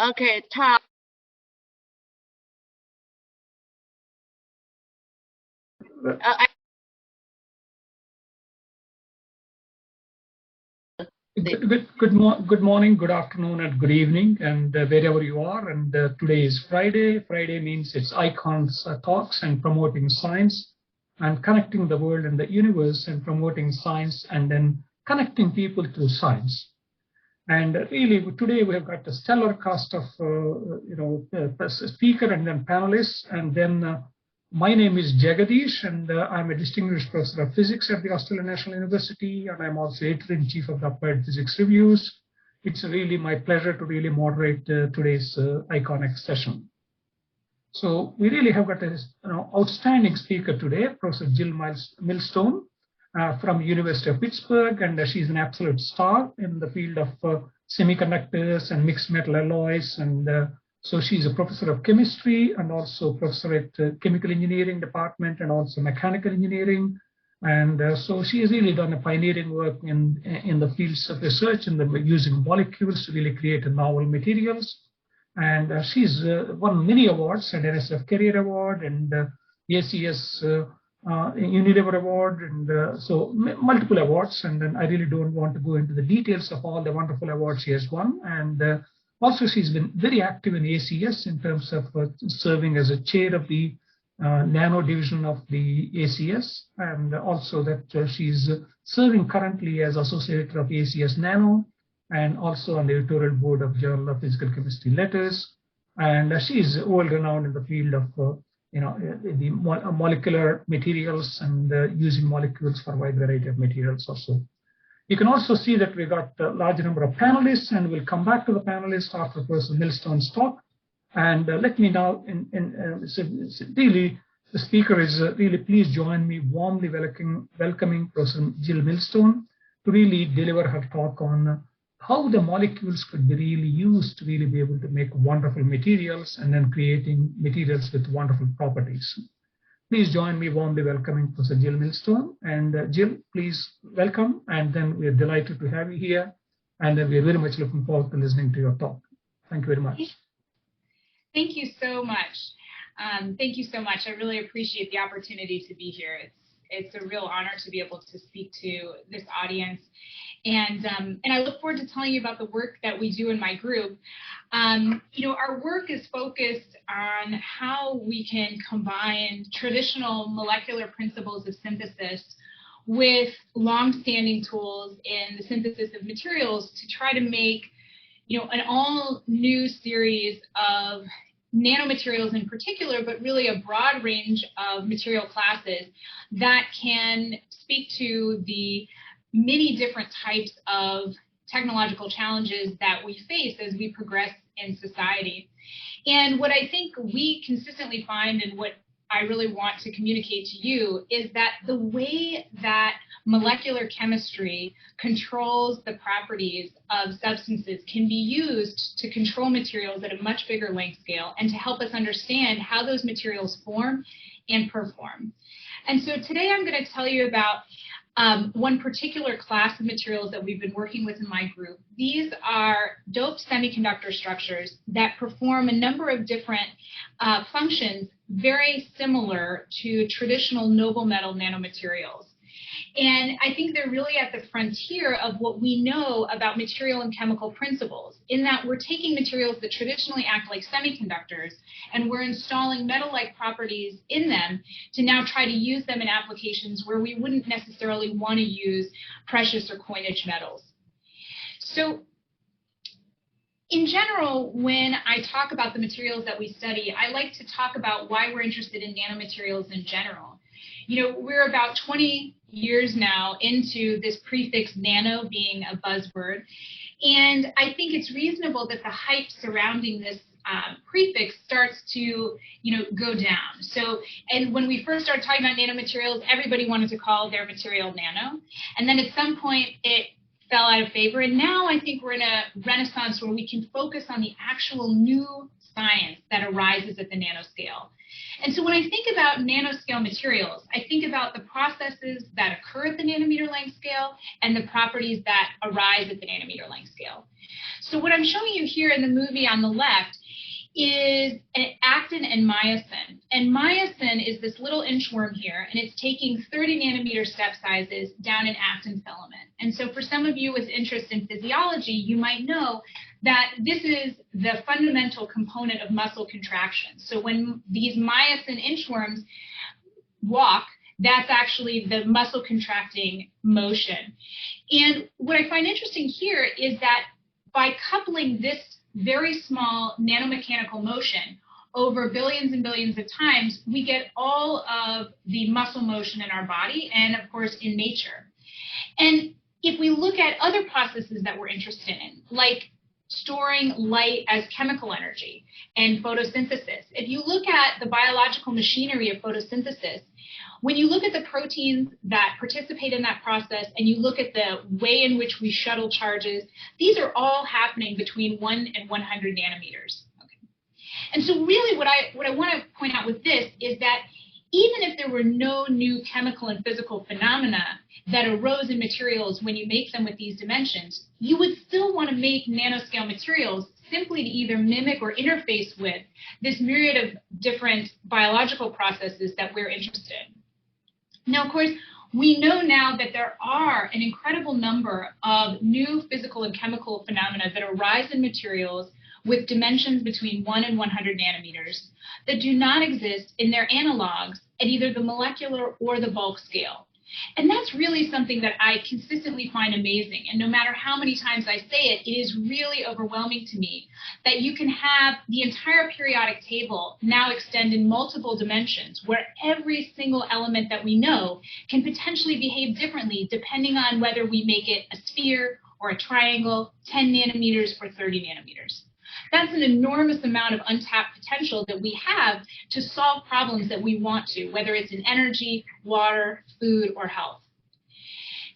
Okay, Tom. Good morning, good afternoon, and good evening, and wherever you are. And today is Friday. Friday means it's icons, talks, and promoting science, and connecting the world and the universe, and promoting science, and then connecting people through science. And really, today we have got a stellar cast of speaker and then panelists, and then. My name is Jagadish, and I'm a distinguished professor of physics at the Australian National University, and I'm also editor-in-chief of the Applied Physics Reviews. It's really my pleasure to really moderate today's iconic session. So we really have got an outstanding speaker today, Professor Jill Millstone from University of Pittsburgh, and she's an absolute star in the field of semiconductors and mixed metal alloys, and so she's a professor of chemistry and also professor at chemical engineering department and also mechanical engineering. And so she has really done a pioneering work in the fields of research and using molecules to really create novel materials. And she's won many awards, an NSF Career Award and ACS Unilever Award, and so multiple awards. And then I really don't want to go into the details of all the wonderful awards she has won. And also, she's been very active in ACS in terms of serving as a chair of the nano division of the ACS, and also that she's serving currently as associate of ACS Nano, and also on the editorial board of Journal of Physical Chemistry Letters. And she's world-renowned in the field of the molecular materials and using molecules for a wide variety of materials also. You can also see that we got a large number of panelists, and we'll come back to the panelists after Professor Millstone's talk. And let me now, really, the speaker is really, please join me warmly welcoming Professor Jill Millstone to really deliver her talk on how the molecules could be really used to really be able to make wonderful materials and then creating materials with wonderful properties. Please join me warmly welcoming Professor Jill Millstone. And Jill, please welcome. And then we're delighted to have you here. And we're very much looking forward to listening to your talk. Thank you very much. Thank you so much. Thank you so much. I really appreciate the opportunity to be here. It's a real honor to be able to speak to this audience. And I look forward to telling you about the work that we do in my group. Our work is focused on how we can combine traditional molecular principles of synthesis with long-standing tools in the synthesis of materials to try to make, an all new series of nanomaterials in particular, but really a broad range of material classes that can speak to the many different types of technological challenges that we face as we progress in society. And what I think we consistently find, and what I really want to communicate to you, is that the way that molecular chemistry controls the properties of substances can be used to control materials at a much bigger length scale and to help us understand how those materials form and perform. And so today I'm going to tell you about one particular class of materials that we've been working with in my group. These are doped semiconductor structures that perform a number of different functions very similar to traditional noble metal nanomaterials. And I think they're really at the frontier of what we know about material and chemical principles, in that we're taking materials that traditionally act like semiconductors and we're installing metal-like properties in them to now try to use them in applications where we wouldn't necessarily want to use precious or coinage metals. So in general, when I talk about the materials that we study, I like to talk about why we're interested in nanomaterials in general. We're about 20 years now into this prefix nano being a buzzword. And I think it's reasonable that the hype surrounding this prefix starts to, go down. So, and when we first started talking about nanomaterials, everybody wanted to call their material nano. And then at some point it fell out of favor. And now I think we're in a renaissance where we can focus on the actual new science that arises at the nanoscale. And so when I think about nanoscale materials, I think about the processes that occur at the nanometer length scale and the properties that arise at the nanometer length scale. So what I'm showing you here in the movie on the left is an actin and myosin. And myosin is this little inchworm here, and it's taking 30 nanometer step sizes down an actin filament. And so for some of you with interest in physiology, you might know that this is the fundamental component of muscle contraction. So when these myosin inchworms walk, that's actually the muscle contracting motion. And what I find interesting here is that by coupling this very small nanomechanical motion over billions and billions of times, we get all of the muscle motion in our body and, of course, in nature. And if we look at other processes that we're interested in, like storing light as chemical energy and photosynthesis, if you look at the biological machinery of photosynthesis, when you look at the proteins that participate in that process and you look at the way in which we shuttle charges, these are all happening between 1 and 100 nanometers. Okay. And so really what I want to point out with this is that even if there were no new chemical and physical phenomena that arose in materials when you make them with these dimensions, you would still want to make nanoscale materials simply to either mimic or interface with this myriad of different biological processes that we're interested in. Now, of course, we know now that there are an incredible number of new physical and chemical phenomena that arise in materials with dimensions between 1 and 100 nanometers that do not exist in their analogs at either the molecular or the bulk scale. And that's really something that I consistently find amazing. And no matter how many times I say it, it is really overwhelming to me that you can have the entire periodic table now extend in multiple dimensions, where every single element that we know can potentially behave differently depending on whether we make it a sphere or a triangle, 10 nanometers or 30 nanometers. That's an enormous amount of untapped potential that we have to solve problems that we want to, whether it's in energy, water, food, or health.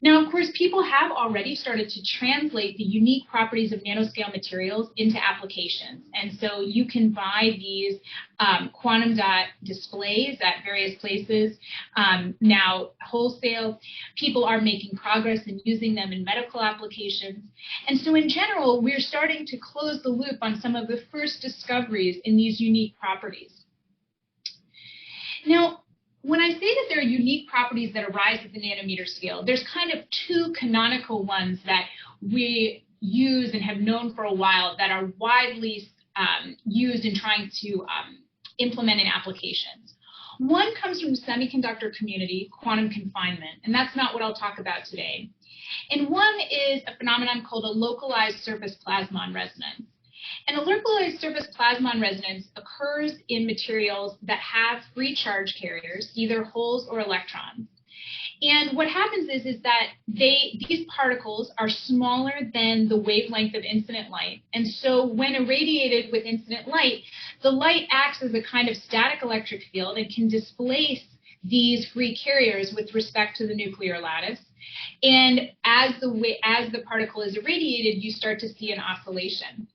Now, of course, people have already started to translate the unique properties of nanoscale materials into applications. And so you can buy these quantum dot displays at various places now wholesale. People are making progress in using them in medical applications. And so in general, we're starting to close the loop on some of the first discoveries in these unique properties. Now, when I say that there are unique properties that arise at the nanometer scale, there's kind of two canonical ones that we use and have known for a while that are widely used in trying to implement in applications. One comes from the semiconductor community, quantum confinement, and that's not what I'll talk about today. And one is a phenomenon called a localized surface plasmon resonance. And a localized surface plasmon resonance occurs in materials that have free charge carriers, either holes or electrons. And what happens is that these particles are smaller than the wavelength of incident light. And so when irradiated with incident light, the light acts as a kind of static electric field and can displace these free carriers with respect to the nuclear lattice. And as the particle is irradiated, you start to see an oscillation.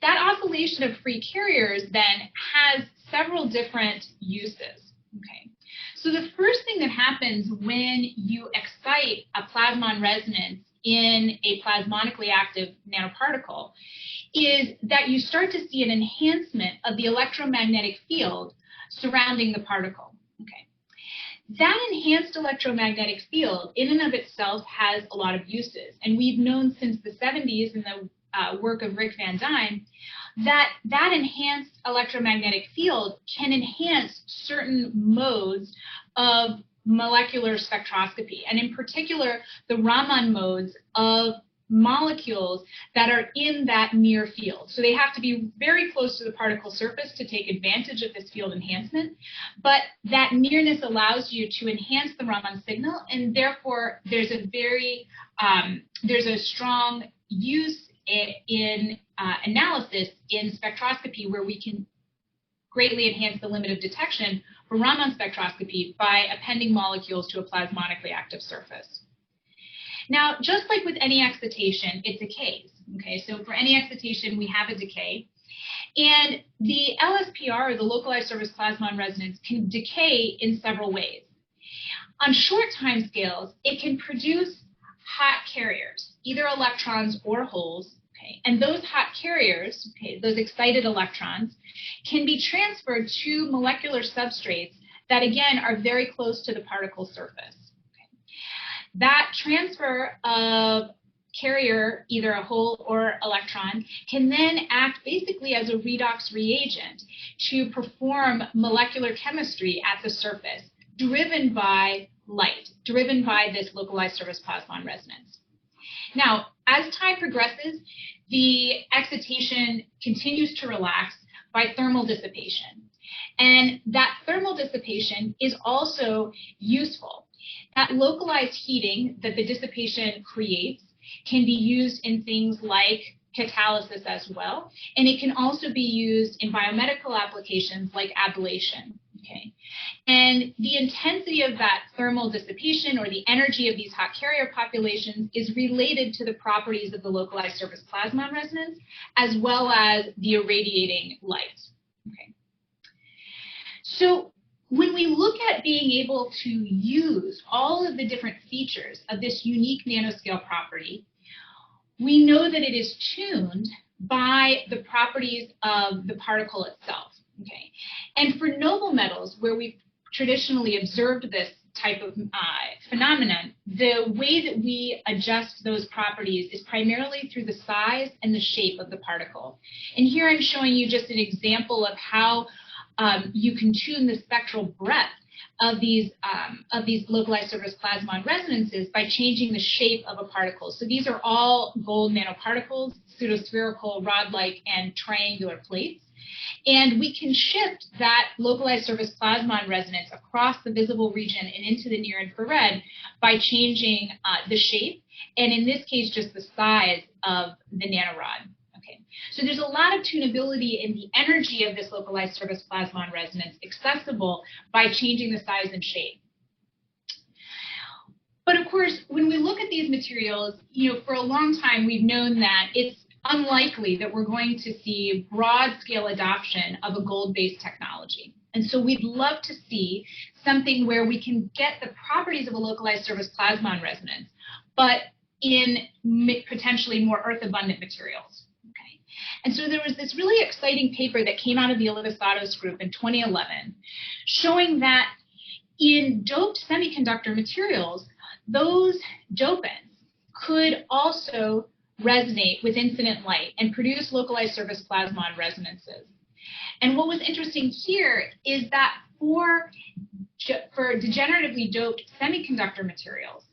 That oscillation of free carriers then has several different uses. Okay. So the first thing that happens when you excite a plasmon resonance in a plasmonically active nanoparticle is that you start to see an enhancement of the electromagnetic field surrounding the particle. Okay. That enhanced electromagnetic field in and of itself has a lot of uses. And we've known since the 70s in the work of Rick Van Dyne, that enhanced electromagnetic field can enhance certain modes of molecular spectroscopy, and in particular, the Raman modes of molecules that are in that near field. So they have to be very close to the particle surface to take advantage of this field enhancement, but that nearness allows you to enhance the Raman signal, and therefore there's a strong use in analysis in spectroscopy where we can greatly enhance the limit of detection for Raman spectroscopy by appending molecules to a plasmonically active surface. Now, just like with any excitation, it decays. Okay, so for any excitation, we have a decay. And the LSPR, or the localized surface plasmon resonance, can decay in several ways. On short time scales, it can produce hot carriers, either electrons or holes. Okay, and those hot carriers, okay, those excited electrons, can be transferred to molecular substrates that, again, are very close to the particle surface. Okay. That transfer of carrier, either a hole or electron, can then act basically as a redox reagent to perform molecular chemistry at the surface, driven by light, driven by this localized surface plasmon resonance. Now, as time progresses, the excitation continues to relax by thermal dissipation. And that thermal dissipation is also useful. That localized heating that the dissipation creates can be used in things like catalysis as well, and it can also be used in biomedical applications like ablation. Okay, and the intensity of that thermal dissipation, or the energy of these hot carrier populations, is related to the properties of the localized surface plasmon resonance, as well as the irradiating light. Okay, so when we look at being able to use all of the different features of this unique nanoscale property, we know that it is tuned by the properties of the particle itself. Okay, and for noble metals, where we've traditionally observed this type of phenomenon, the way that we adjust those properties is primarily through the size and the shape of the particle. And here I'm showing you just an example of how you can tune the spectral breadth of these localized surface plasmon resonances by changing the shape of a particle. So these are all gold nanoparticles, pseudospherical, rod-like, and triangular plates. And we can shift that localized surface plasmon resonance across the visible region and into the near infrared by changing the shape, and in this case, just the size of the nanorod. Okay, so there's a lot of tunability in the energy of this localized surface plasmon resonance, accessible by changing the size and shape. But of course, when we look at these materials, for a long time we've known that it's unlikely that we're going to see broad-scale adoption of a gold-based technology. And so we'd love to see something where we can get the properties of a localized surface plasmon resonance, but in potentially more earth-abundant materials. Okay. And so there was this really exciting paper that came out of the Elivasatos group in 2011, showing that in doped semiconductor materials, those dopants could also resonate with incident light and produce localized surface plasmon resonances. And what was interesting here is that for degeneratively doped semiconductor materials,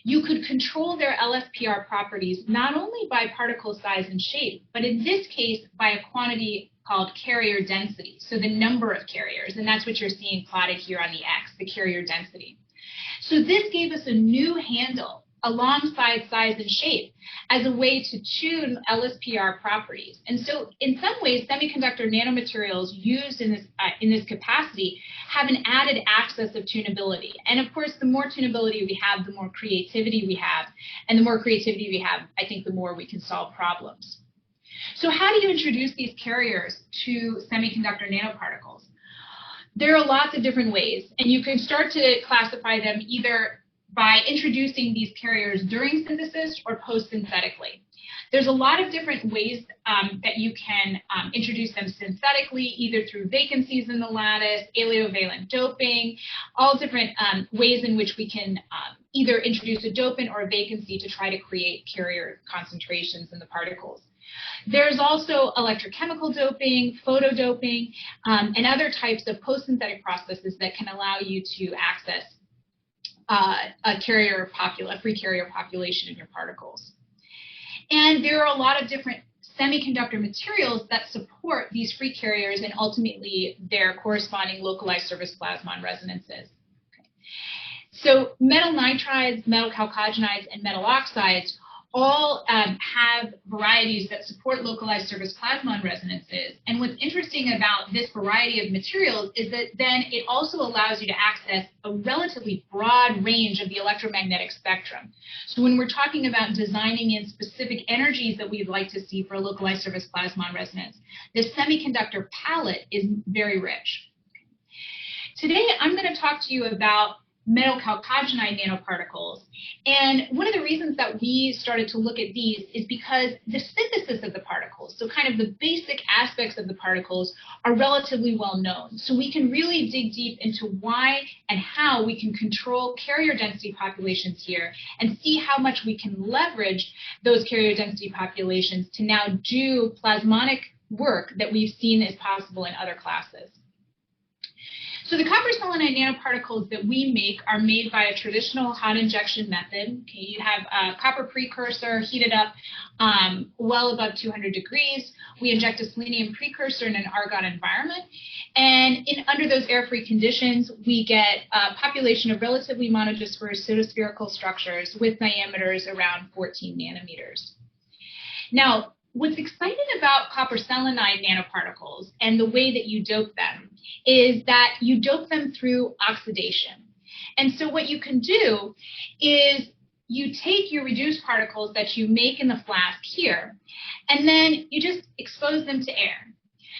you could control their LSPR properties not only by particle size and shape, but in this case by a quantity called carrier density, so the number of carriers, and that's what you're seeing plotted here on the X, the carrier density. So this gave us a new handle alongside size and shape as a way to tune LSPR properties. And so in some ways, semiconductor nanomaterials used in this capacity have an added access of tunability. And of course, the more tunability we have, the more creativity we have. And the more creativity we have, I think the more we can solve problems. So how do you introduce these carriers to semiconductor nanoparticles? There are lots of different ways, and you can start to classify them either by introducing these carriers during synthesis or post-synthetically. There's a lot of different ways that you can introduce them synthetically, either through vacancies in the lattice, aleovalent doping, all different ways in which we can either introduce a dopant or a vacancy to try to create carrier concentrations in the particles. There's also electrochemical doping, photodoping, and other types of post-synthetic processes that can allow you to access a free carrier population in your particles. And there are a lot of different semiconductor materials that support these free carriers and ultimately their corresponding localized surface plasmon resonances. Okay. So metal nitrides, metal chalcogenides, and metal oxides all have varieties that support localized surface plasmon resonances. And what's interesting about this variety of materials is that then it also allows you to access a relatively broad range of the electromagnetic spectrum. So when we're talking about designing in specific energies that we'd like to see for a localized surface plasmon resonance, the semiconductor palette is very rich. Today, I'm going to talk to you about metal chalcogenide nanoparticles. And one of the reasons that we started to look at these is because the synthesis of the particles, so kind of the basic aspects of the particles, are relatively well known. So we can really dig deep into why and how we can control carrier density populations here and see how much we can leverage those carrier density populations to now do plasmonic work that we've seen is possible in other classes. So the copper selenide nanoparticles that we make are made by a traditional hot injection method. Okay, you have a copper precursor heated up well above 200 degrees. We inject a selenium precursor in an argon environment. And under those air-free conditions, we get a population of relatively monodisperse pseudospherical structures with diameters around 14 nanometers. Now, what's exciting about copper selenide nanoparticles and the way that you dope them is that you dope them through oxidation. And so what you can do is you take your reduced particles that you make in the flask here, and then you just expose them to air.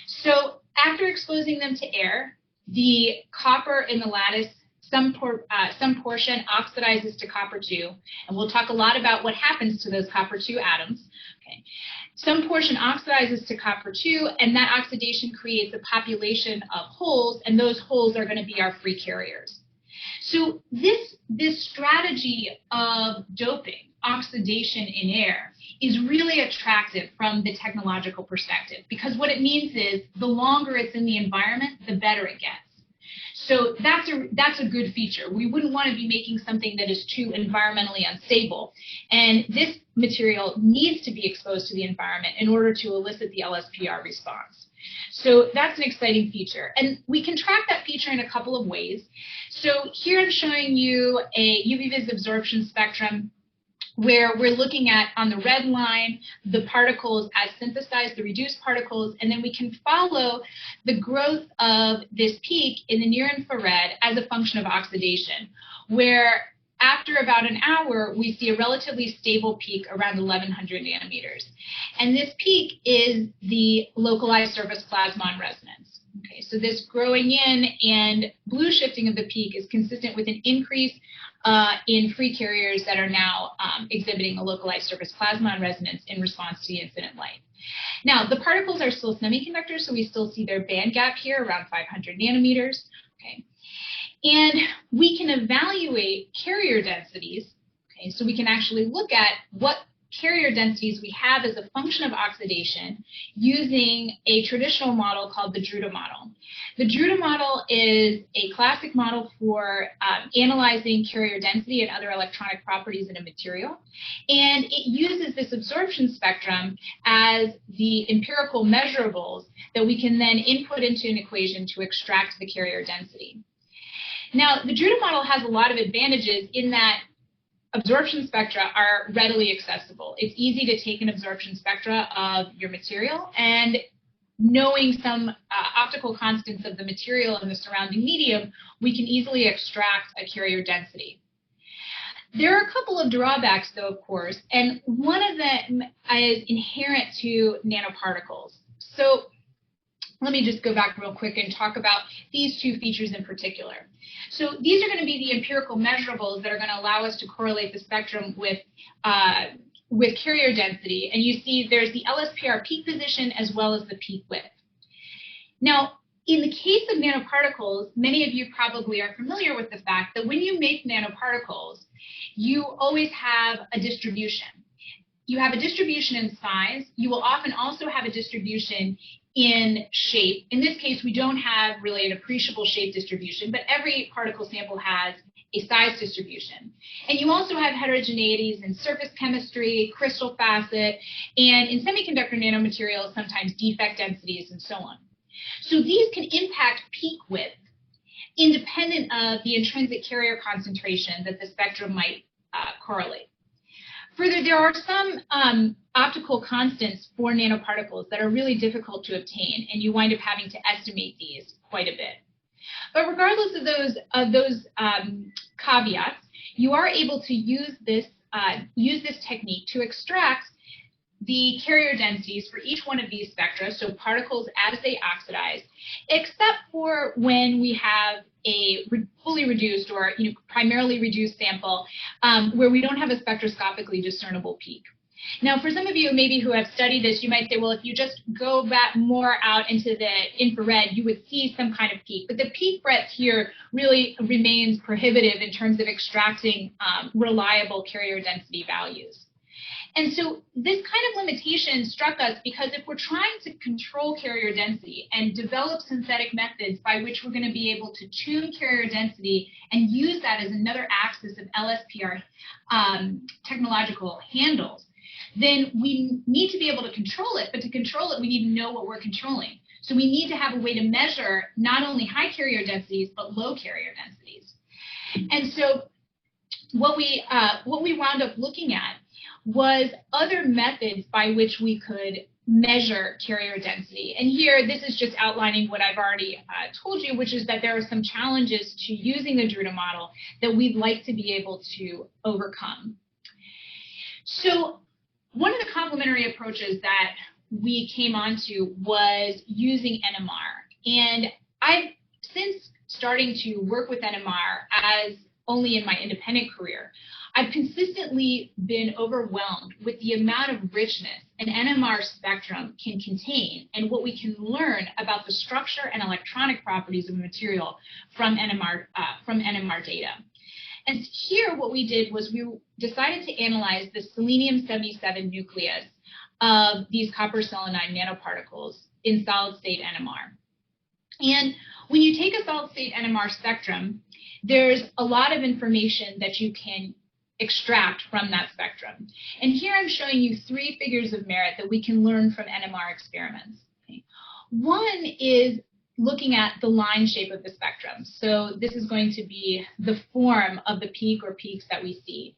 So after exposing them to air, the copper in the lattice, some portion oxidizes to copper 2, and we'll talk a lot about what happens to those copper 2 atoms. Okay. Some portion oxidizes to copper 2, and that oxidation creates a population of holes, and those holes are going to be our free carriers. So this strategy of doping oxidation in air is really attractive from the technological perspective, because what it means is the longer it's in the environment, the better it gets. So that's a good feature. We wouldn't want to be making something that is too environmentally unstable. And this material needs to be exposed to the environment in order to elicit the LSPR response. So that's an exciting feature. And we can track that feature in a couple of ways. So here I'm showing you a UV-vis absorption spectrum where we're looking at, on the red line, the particles as synthesized, the reduced particles, and then we can follow the growth of this peak in the near infrared as a function of oxidation, where after about an hour, we see a relatively stable peak around 1100 nanometers. And this peak is the localized surface plasmon resonance. Okay, so this growing in and blue shifting of the peak is consistent with an increase in free carriers that are now exhibiting a localized surface plasmon resonance in response to the incident light. Now, the particles are still semiconductors, so we still see their band gap here around 500 nanometers. Okay. And we can evaluate carrier densities. Okay, so we can actually look at what carrier densities we have as a function of oxidation using a traditional model called the Drude model. The Drude model is a classic model for analyzing carrier density and other electronic properties in a material. And it uses this absorption spectrum as the empirical measurables that we can then input into an equation to extract the carrier density. Now, the Drude model has a lot of advantages in that absorption spectra are readily accessible. It's easy to take an absorption spectra of your material, and knowing some optical constants of the material and the surrounding medium, we can easily extract a carrier density. There are a couple of drawbacks, though, of course, and one of them is inherent to nanoparticles. So let me just go back real quick and talk about these two features in particular. So these are going to be the empirical measurables that are going to allow us to correlate the spectrum with carrier density. And you see there's the LSPR peak position as well as the peak width. Now, in the case of nanoparticles, many of you probably are familiar with the fact that when you make nanoparticles, you always have a distribution. You have a distribution in size. You will often also have a distribution in shape. In this case, we don't have really an appreciable shape distribution, but every particle sample has a size distribution. And you also have heterogeneities in surface chemistry, crystal facet, and in semiconductor nanomaterials, sometimes defect densities and so on. So these can impact peak width independent of the intrinsic carrier concentration that the spectrum might correlate. Further, there are some optical constants for nanoparticles that are really difficult to obtain, and you wind up having to estimate these quite a bit. But regardless of those caveats, you are able to use this technique to extract the carrier densities for each one of these spectra, so particles as they oxidize, except for when we have a fully reduced or primarily reduced sample where we don't have a spectroscopically discernible peak. Now, for some of you maybe who have studied this, you might say, well, if you just go back more out into the infrared, you would see some kind of peak. But the peak breadth here really remains prohibitive in terms of extracting reliable carrier density values. And so this kind of limitation struck us because if we're trying to control carrier density and develop synthetic methods by which we're going to be able to tune carrier density and use that as another axis of LSPR technological handles, then we need to be able to control it. But to control it, we need to know what we're controlling. So we need to have a way to measure not only high carrier densities, but low carrier densities. And so what we wound up looking at was other methods by which we could measure carrier density. And here, this is just outlining what I've already told you, which is that there are some challenges to using the Drude model that we'd like to be able to overcome. So one of the complementary approaches that we came onto was using NMR. And I've since starting to work with NMR as only in my independent career, I've consistently been overwhelmed with the amount of richness an NMR spectrum can contain and what we can learn about the structure and electronic properties of a material from NMR data. And here what we did was we decided to analyze the selenium-77 nucleus of these copper selenide nanoparticles in solid-state NMR. And when you take a solid-state NMR spectrum, there's a lot of information that you can extract from that spectrum. And here I'm showing you 3 figures of merit that we can learn from NMR experiments. Okay. One is looking at the line shape of the spectrum. So this is going to be the form of the peak or peaks that we see.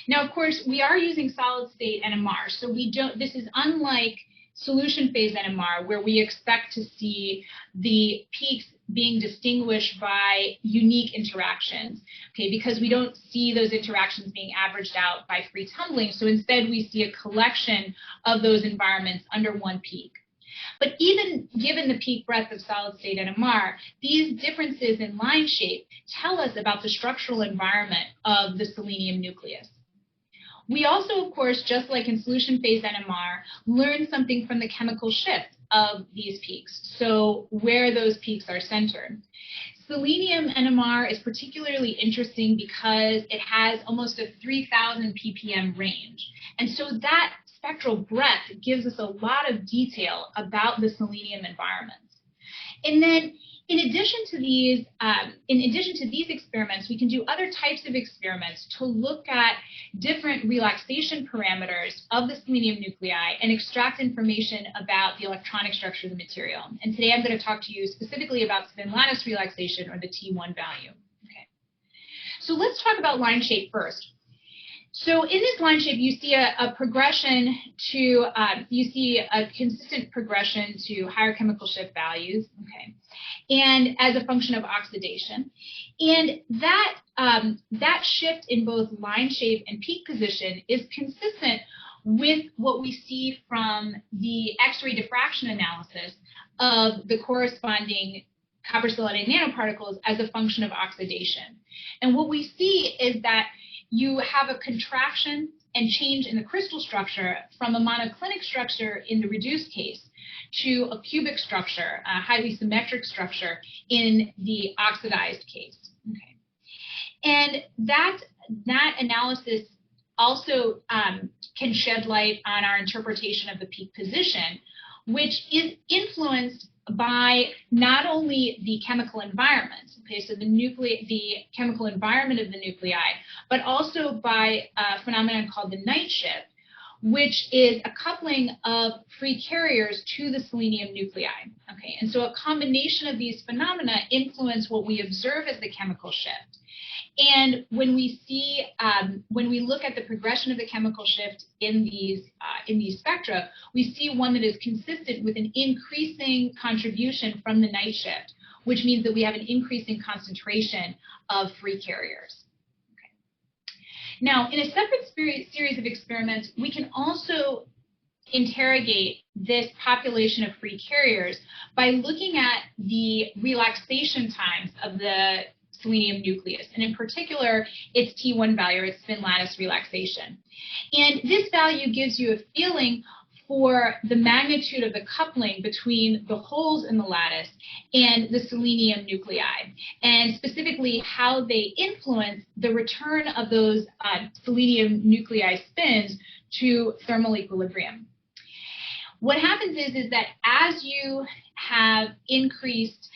Now, of course, we are using solid-state NMR, so this is unlike solution phase NMR, where we expect to see the peaks being distinguished by unique interactions, okay, because we don't see those interactions being averaged out by free tumbling. So instead, we see a collection of those environments under one peak. But even given the peak breadth of solid-state NMR, these differences in line shape tell us about the structural environment of the selenium nucleus. We also, of course, just like in solution phase NMR, learn something from the chemical shift of these peaks, so where those peaks are centered. Selenium NMR is particularly interesting because it has almost a 3,000 ppm range. And so that spectral breadth gives us a lot of detail about the selenium environments. And then in addition to these experiments, we can do other types of experiments to look at different relaxation parameters of the selenium nuclei and extract information about the electronic structure of the material. And today I'm going to talk to you specifically about spin lattice relaxation, or the T1 value. Okay. So let's talk about line shape first. So in this line shape, you see a progression to, you see a consistent progression to higher chemical shift values, okay, and as a function of oxidation. And that shift in both line shape and peak position is consistent with what we see from the X-ray diffraction analysis of the corresponding copper selenide nanoparticles as a function of oxidation. And what we see is that you have a contraction and change in the crystal structure from a monoclinic structure in the reduced case to a cubic structure, a highly symmetric structure in the oxidized case. Okay. And that analysis also can shed light on our interpretation of the peak position, which is influenced by not only the chemical environment, okay, so the chemical environment of the nuclei, but also by a phenomenon called the night shift, which is a coupling of free carriers to the selenium nuclei. Okay, and so a combination of these phenomena influence what we observe as the chemical shift. And when we see, when we look at the progression of the chemical shift in these spectra, we see one that is consistent with an increasing contribution from the night shift, which means that we have an increasing concentration of free carriers. Okay. Now, in a separate series of experiments, we can also interrogate this population of free carriers by looking at the relaxation times of the selenium nucleus, and in particular, its T1 value, its spin lattice relaxation. And this value gives you a feeling for the magnitude of the coupling between the holes in the lattice and the selenium nuclei, and specifically how they influence the return of those selenium nuclei spins to thermal equilibrium. What happens is that as you have increased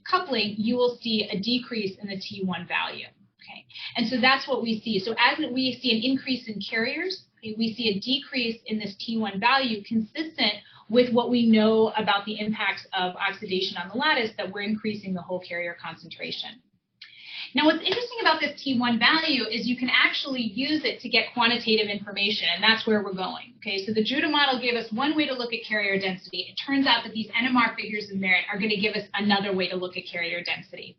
coupling, you will see a decrease in the T1 value. Okay, and so that's what we see. So as we see an increase in carriers, okay, we see a decrease in this T1 value, consistent with what we know about the impacts of oxidation on the lattice, that we're increasing the whole carrier concentration. Now, what's interesting about this T1 value is you can actually use it to get quantitative information, and that's where we're going. Okay, so the Drude model gave us one way to look at carrier density. It turns out that these NMR figures in merit are going to give us another way to look at carrier density.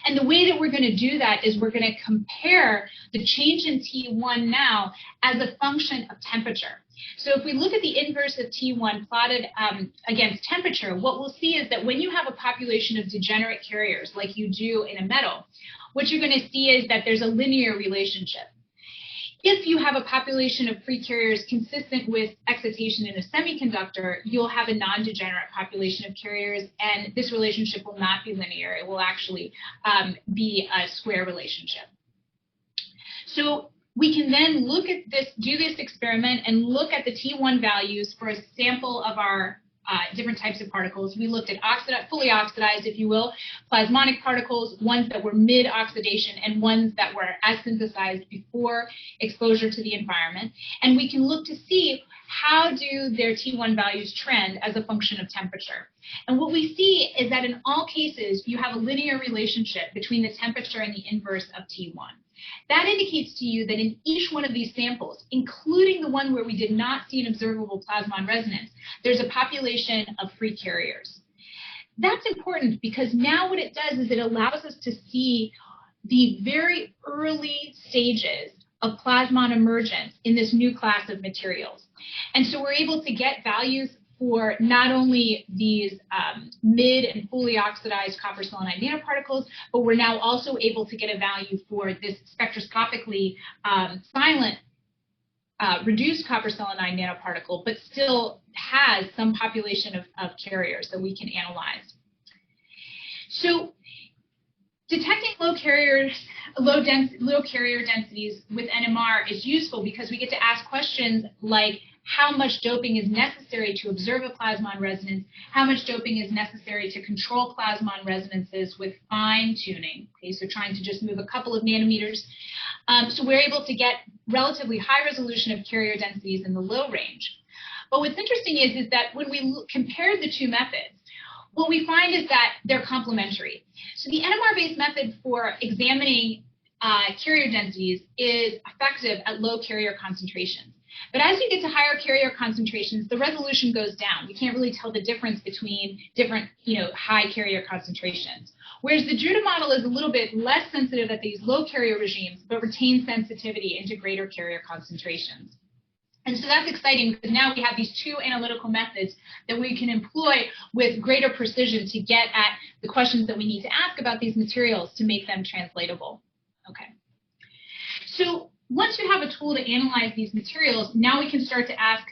And the way that we're going to do that is we're going to compare the change in T1 now as a function of temperature. So if we look at the inverse of T1 plotted against temperature, what we'll see is that when you have a population of degenerate carriers like you do in a metal, what you're going to see is that there's a linear relationship. If you have a population of free carriers consistent with excitation in a semiconductor, you'll have a non-degenerate population of carriers, and this relationship will not be linear. It will actually be a square relationship. So we can then look at this, do this experiment and look at the T1 values for a sample of our different types of particles. We looked at fully oxidized, if you will, plasmonic particles, ones that were mid-oxidation, and ones that were as synthesized before exposure to the environment. And we can look to see how do their T1 values trend as a function of temperature. And what we see is that in all cases, you have a linear relationship between the temperature and the inverse of T1. That indicates to you that in each one of these samples, including the one where we did not see an observable plasmon resonance, there's a population of free carriers. That's important because now what it does is it allows us to see the very early stages of plasmon emergence in this new class of materials. And so we're able to get values for not only these mid and fully oxidized copper selenide nanoparticles, but we're now also able to get a value for this spectroscopically silent reduced copper selenide nanoparticle, but still has some population of carriers that we can analyze. So detecting low carrier densities with NMR is useful because we get to ask questions like, how much doping is necessary to observe a plasmon resonance, how much doping is necessary to control plasmon resonances with fine tuning, okay, so trying to just move a couple of nanometers. So we're able to get relatively high resolution of carrier densities in the low range. But what's interesting is that when we compare the two methods, what we find is that they're complementary. So the NMR-based method for examining carrier densities is effective at low carrier concentrations. But as you get to higher carrier concentrations, the resolution goes down. We can't really tell the difference between different, high carrier concentrations. Whereas the Drude model is a little bit less sensitive at these low carrier regimes, but retains sensitivity into greater carrier concentrations. And so that's exciting because now we have these two analytical methods that we can employ with greater precision to get at the questions that we need to ask about these materials to make them translatable. Okay. So once you have a tool to analyze these materials, now we can start to ask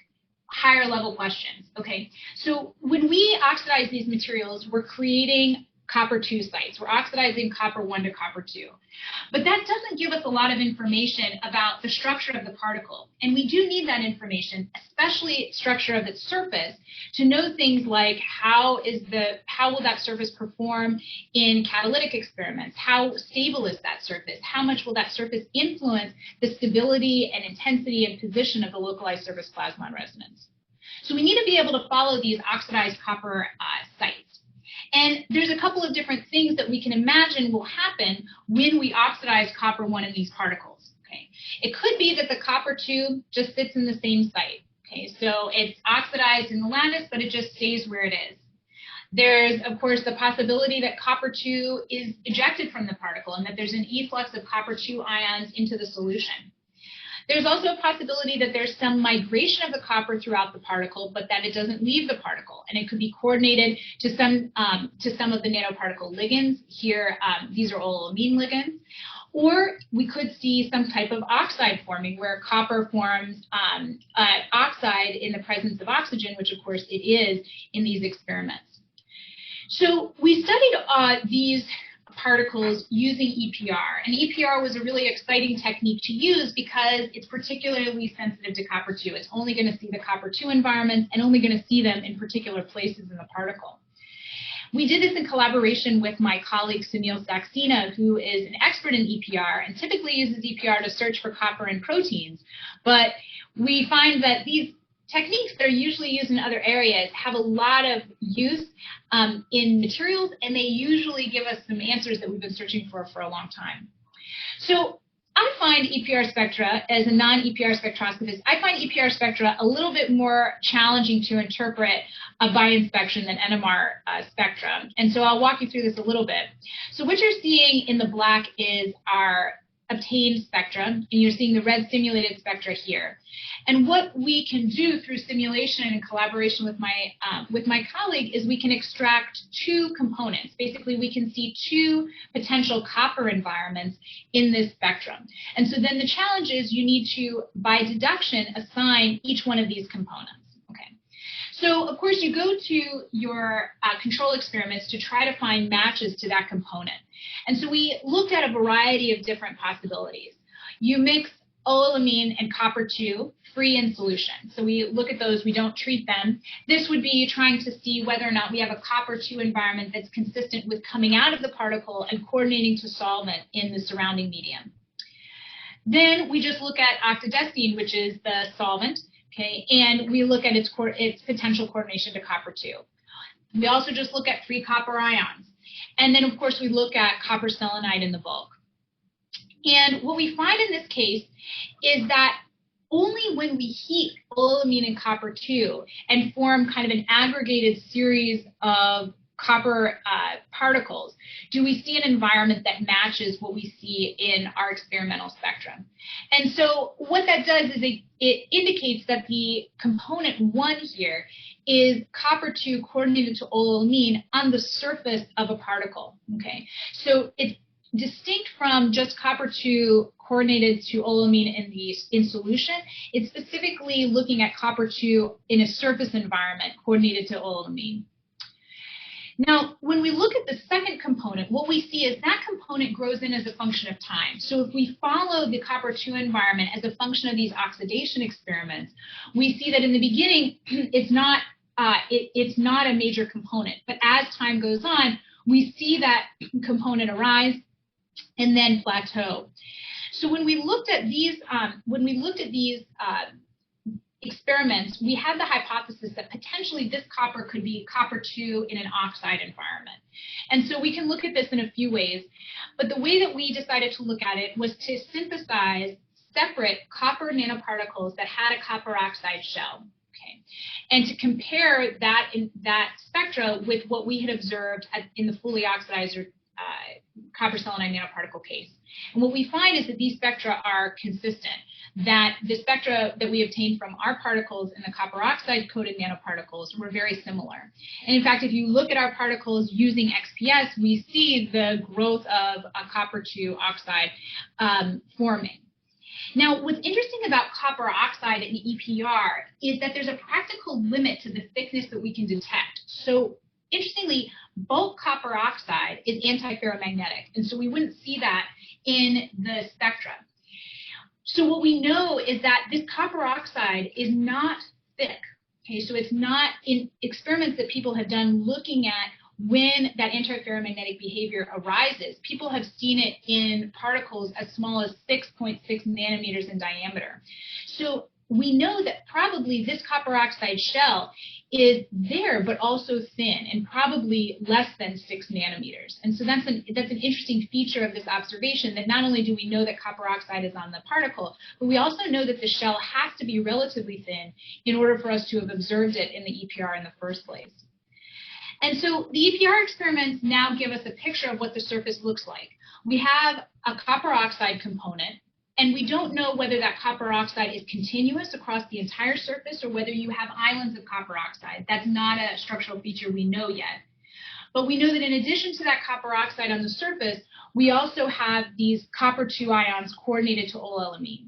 higher level questions. Okay, so when we oxidize these materials, we're creating copper 2 sites. We're oxidizing copper 1 to copper 2. But that doesn't give us a lot of information about the structure of the particle. And we do need that information, especially structure of its surface, to know things like how will that surface perform in catalytic experiments? How stable is that surface? How much will that surface influence the stability and intensity and position of the localized surface plasma on resonance? So we need to be able to follow these oxidized copper sites. And there's a couple of different things that we can imagine will happen when we oxidize copper 1 in these particles. Okay, it could be that the copper 2 just sits in the same site. Okay, so it's oxidized in the lattice, but it just stays where it is. There's, of course, the possibility that copper 2 is ejected from the particle and that there's an efflux of copper 2 ions into the solution. There's also a possibility that there's some migration of the copper throughout the particle, but that it doesn't leave the particle, and it could be coordinated to some of the nanoparticle ligands. Here, these are olyllamine ligands. Or we could see some type of oxide forming where copper forms oxide in the presence of oxygen, which of course it is in these experiments. So we studied these particles using EPR, and EPR was a really exciting technique to use because it's particularly sensitive to copper 2. It's only going to see the copper 2 environments and only going to see them in particular places in the particle. We did this in collaboration with my colleague Sunil Saxena, who is an expert in EPR and typically uses EPR to search for copper in proteins, but we find that these techniques that are usually used in other areas have a lot of use in materials, and they usually give us some answers that we've been searching for a long time. So I find EPR spectra, as a non-EPR spectroscopist, I find EPR spectra a little bit more challenging to interpret by inspection than NMR spectra. And so I'll walk you through this a little bit. So what you're seeing in the black is our obtained spectra, and you're seeing the red simulated spectra here. And what we can do through simulation and in collaboration with my colleague is we can extract two components. Basically, we can see two potential copper environments in this spectrum. And so then the challenge is you need to, by deduction, assign each one of these components. So, of course, you go to your control experiments to try to find matches to that component. And so we looked at a variety of different possibilities. You mix olyllamine and copper 2 free in solution. So we look at those, we don't treat them. This would be trying to see whether or not we have a copper 2 environment that's consistent with coming out of the particle and coordinating to solvent in the surrounding medium. Then we just look at oxidation, which is the solvent. Okay, and we look at its potential coordination to copper 2. We also just look at free copper ions. And then, of course, we look at copper selenide in the bulk. And what we find in this case is that only when we heat olyllamine and copper 2 and form kind of an aggregated series of copper particles do we see an environment that matches what we see in our experimental spectrum. And so what that does is it indicates that the component 1 here is copper 2 coordinated to olyllamine on the surface of a particle. Okay, so it's distinct from just copper 2 coordinated to olyllamine in solution. It's specifically looking at copper 2 in a surface environment coordinated to olyllamine. Now, when we look at the second component, what we see is that component grows in as a function of time. So if we follow the copper 2 environment as a function of these oxidation experiments, we see that in the beginning, it's not a major component. But as time goes on, we see that component arise and then plateau. So when we looked at these, experiments, we had the hypothesis that potentially this copper could be copper 2 in an oxide environment. And so we can look at this in a few ways, but the way that we decided to look at it was to synthesize separate copper nanoparticles that had a copper oxide shell, okay, and to compare that spectra with what we had observed in the fully oxidized copper selenide nanoparticle case. And what we find is that these spectra are consistent, that the spectra that we obtained from our particles and the copper oxide coated nanoparticles were very similar. And in fact, if you look at our particles using XPS, we see the growth of a copper 2 oxide forming. Now, what's interesting about copper oxide and EPR is that there's a practical limit to the thickness that we can detect. So interestingly, bulk copper oxide is antiferromagnetic, and so we wouldn't see that in the spectra. So what we know is that this copper oxide is not thick. Okay, so it's not in experiments that people have done looking at when that antiferromagnetic behavior arises. People have seen it in particles as small as 6.6 nanometers in diameter. So we know that probably this copper oxide shell is there, but also thin and probably less than 6 nanometers. And so that's an interesting feature of this observation, that not only do we know that copper oxide is on the particle, but we also know that the shell has to be relatively thin in order for us to have observed it in the EPR in the first place. And so the EPR experiments now give us a picture of what the surface looks like. We have a copper oxide component, and we don't know whether that copper oxide is continuous across the entire surface or whether you have islands of copper oxide. That's not a structural feature we know yet. But we know that in addition to that copper oxide on the surface, we also have these copper 2 ions coordinated to olelamine.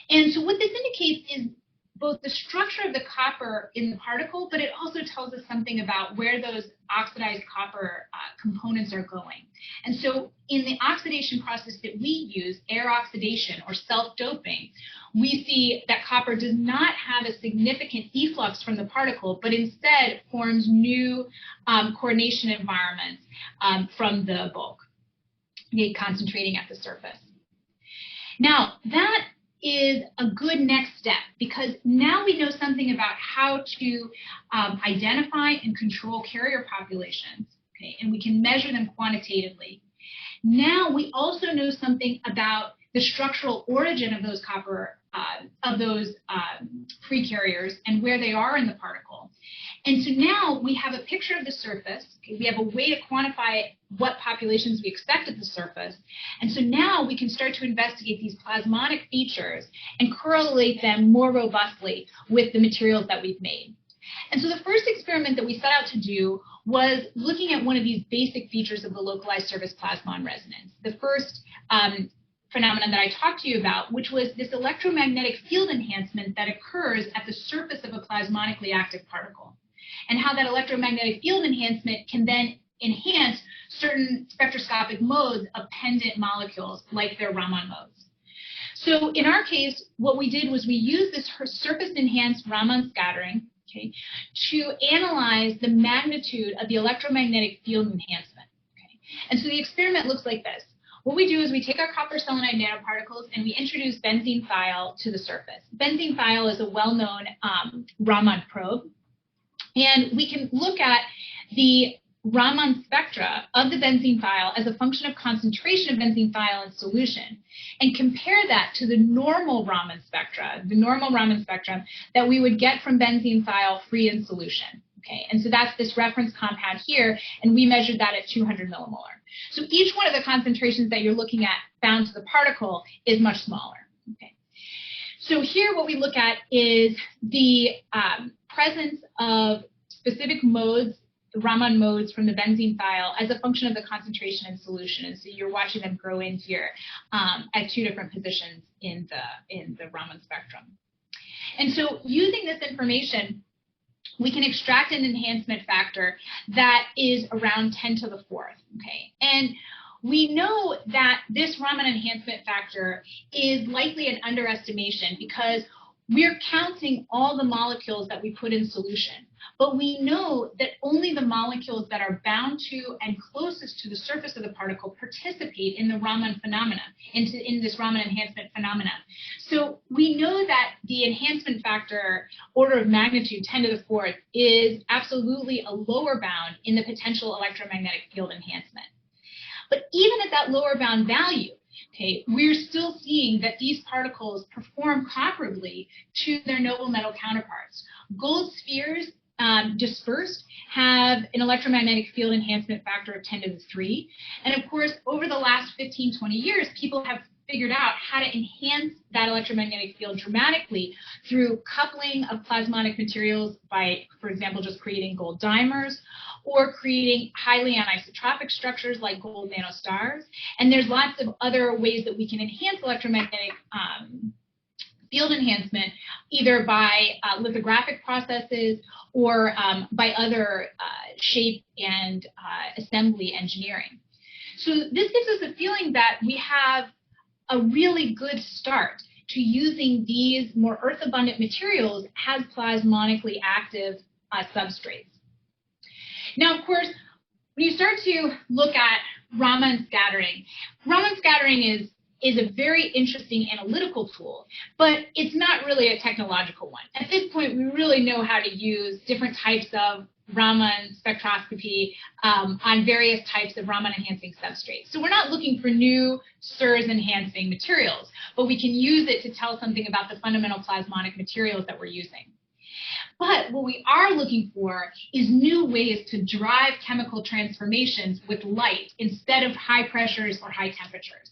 And so what this indicates is both the structure of the copper in the particle, but it also tells us something about where those oxidized copper components are going. And so in the oxidation process that we use, air oxidation or self-doping, we see that copper does not have a significant efflux from the particle, but instead forms new coordination environments from the bulk, concentrating at the surface. Now, that is a good next step, because now we know something about how to identify and control carrier populations, okay, and we can measure them quantitatively. Now we also know something about the structural origin of those copper, free carriers and where they are in the particle. And so now we have a picture of the surface. Okay, we have a way to quantify what populations we expect at the surface. And so now we can start to investigate these plasmonic features and correlate them more robustly with the materials that we've made. And so the first experiment that we set out to do was looking at one of these basic features of the localized surface plasmon resonance. The first phenomenon that I talked to you about, which was this electromagnetic field enhancement that occurs at the surface of a plasmonically active particle, and how that electromagnetic field enhancement can then enhance certain spectroscopic modes of pendant molecules, like their Raman modes. So in our case, what we did was we used this surface-enhanced Raman scattering, okay, to analyze the magnitude of the electromagnetic field enhancement. Okay. And so the experiment looks like this. What we do is we take our copper selenide nanoparticles and we introduce benzene thiol to the surface. Benzene thiol is a well-known Raman probe. And we can look at the Raman spectra of the benzene thiol as a function of concentration of benzene thiol in solution, and compare that to the normal Raman spectrum that we would get from benzene thiol free in solution. Okay, and so that's this reference compound here, and we measured that at 200 millimolar. So each one of the concentrations that you're looking at bound to the particle is much smaller. Okay. So here what we look at is the presence of specific modes, Raman modes from the benzene thiol as a function of the concentration in solution. And so you're watching them grow in here at two different positions in the Raman spectrum. And so using this information, we can extract an enhancement factor that is around 10 to the 4th, okay? And we know that this Raman enhancement factor is likely an underestimation because we're counting all the molecules that we put in solution. But we know that only the molecules that are bound to and closest to the surface of the particle participate in the Raman phenomena, in this Raman enhancement phenomena. So we know that the enhancement factor, order of magnitude 10 to the 4th, is absolutely a lower bound in the potential electromagnetic field enhancement. But even at that lower bound value, okay, we're still seeing that these particles perform comparably to their noble metal counterparts. Gold spheres dispersed have an electromagnetic field enhancement factor of 10 to the 3. And of course, over the last 15, 20 years, people have figured out how to enhance that electromagnetic field dramatically through coupling of plasmonic materials by, for example, just creating gold dimers, or creating highly anisotropic structures like gold nanostars. And there's lots of other ways that we can enhance electromagnetic field enhancement, either by lithographic processes or by other shape and assembly engineering. So this gives us a feeling that we have a really good start to using these more earth-abundant materials as plasmonically active substrates. Now, of course, when you start to look at Raman scattering is a very interesting analytical tool, but it's not really a technological one. At this point, we really know how to use different types of Raman spectroscopy on various types of Raman enhancing substrates. So we're not looking for new SIRS enhancing materials, but we can use it to tell something about the fundamental plasmonic materials that we're using. But what we are looking for is new ways to drive chemical transformations with light instead of high pressures or high temperatures.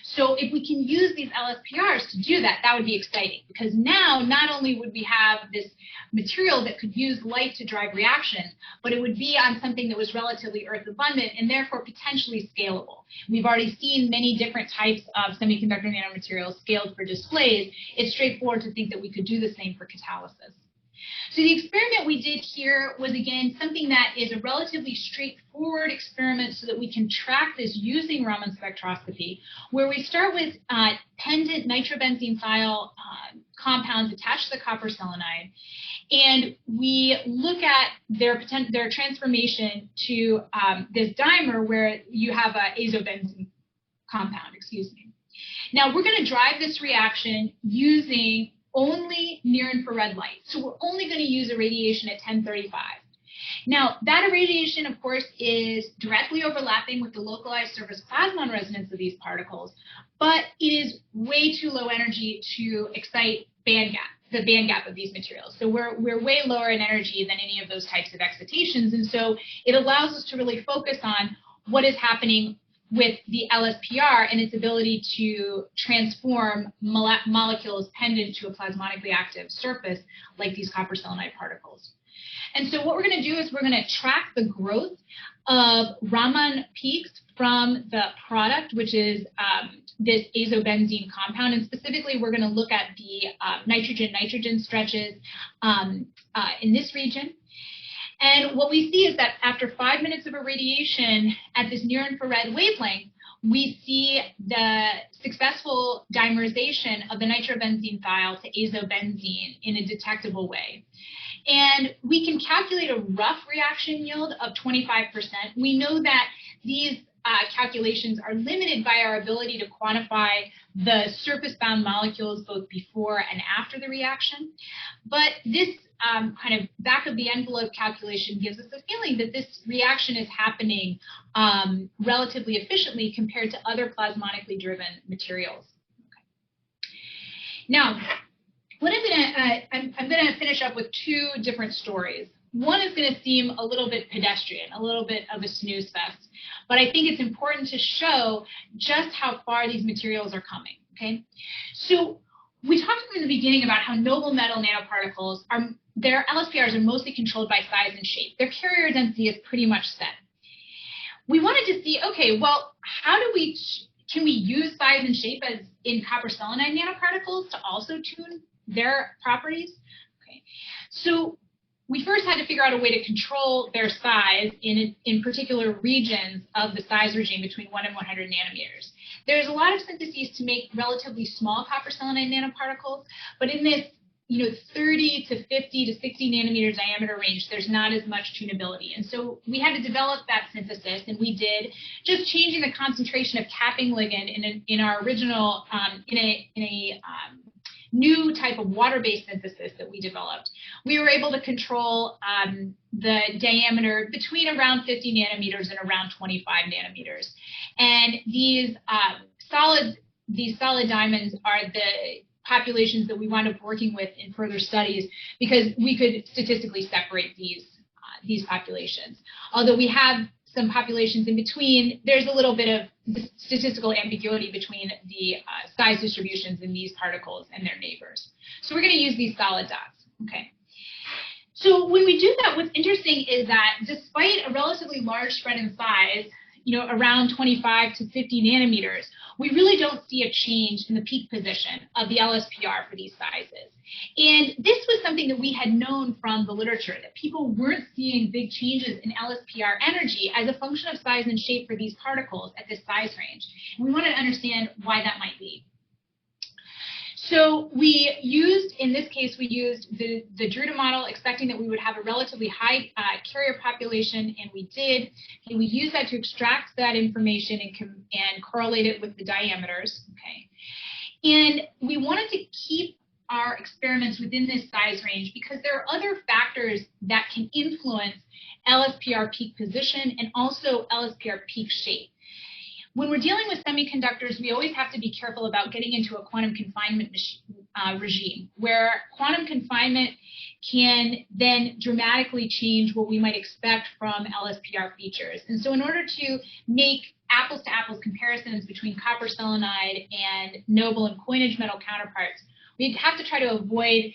So if we can use these LSPRs to do that, that would be exciting, because now not only would we have this material that could use light to drive reactions, but it would be on something that was relatively earth abundant and therefore potentially scalable. We've already seen many different types of semiconductor nanomaterials scaled for displays. It's straightforward to think that we could do the same for catalysis. So the experiment we did here was, again, something that is a relatively straightforward experiment so that we can track this using Raman spectroscopy, where we start with pendant nitrobenzene thiol compounds attached to the copper selenide, and we look at their transformation to this dimer where you have an azobenzene compound, Now, we're going to drive this reaction using only near-infrared light. So we're only going to use irradiation at 1035. Now, that irradiation, of course, is directly overlapping with the localized surface plasmon resonance of these particles, but it is way too low energy to excite the band gap of these materials. So we're way lower in energy than any of those types of excitations, and so it allows us to really focus on what is happening with the LSPR and its ability to transform molecules pendant to a plasmonically active surface like these copper selenide particles. And so what we're going to do is we're going to track the growth of Raman peaks from the product, which is this azobenzene compound, and specifically we're going to look at the nitrogen-nitrogen stretches in this region. And what we see is that after 5 minutes of irradiation at this near-infrared wavelength, we see the successful dimerization of the nitrobenzene thiol to azobenzene in a detectable way. And we can calculate a rough reaction yield of 25%. We know that these calculations are limited by our ability to quantify the surface-bound molecules both before and after the reaction. But this kind of back-of-the-envelope calculation gives us a feeling that this reaction is happening relatively efficiently compared to other plasmonically driven materials. Okay. Now, what I'm going to finish up with two different stories. One is going to seem a little bit pedestrian, a little bit of a snooze fest, but I think it's important to show just how far these materials are coming, okay? So we talked in the beginning about how noble metal nanoparticles their LSPRs are mostly controlled by size and shape. Their carrier density is pretty much set. We wanted to see, okay, well, can we use size and shape as in copper selenide nanoparticles to also tune their properties? Okay, so we first had to figure out a way to control their size in particular regions of the size regime between 1 and 100 nanometers. There's a lot of syntheses to make relatively small copper selenide nanoparticles, but in this 30 to 50 to 60 nanometer diameter range, there's not as much tunability. And so we had to develop that synthesis, and we did, just changing the concentration of capping ligand in our original, in a new type of water-based synthesis that we developed. We were able to control the diameter between around 50 nanometers and around 25 nanometers. And these solid diamonds are the populations that we wound up working with in further studies, because we could statistically separate these populations. Although we have some populations in between, there's a little bit of statistical ambiguity between the size distributions in these particles and their neighbors. So we're going to use these solid dots. Okay. So when we do that, what's interesting is that despite a relatively large spread in size, around 25 to 50 nanometers, we really don't see a change in the peak position of the LSPR for these sizes. And this was something that we had known from the literature, that people weren't seeing big changes in LSPR energy as a function of size and shape for these particles at this size range. And we wanted to understand why that might be. So we used, in this case, we used the Drude model, expecting that we would have a relatively high carrier population, and we did. And we used that to extract that information and correlate it with the diameters. Okay, and we wanted to keep our experiments within this size range because there are other factors that can influence LSPR peak position and also LSPR peak shape. When we're dealing with semiconductors, we always have to be careful about getting into a quantum confinement regime, where quantum confinement can then dramatically change what we might expect from LSPR features. And so in order to make apples-to-apples comparisons between copper selenide and noble and coinage metal counterparts, we have to try to avoid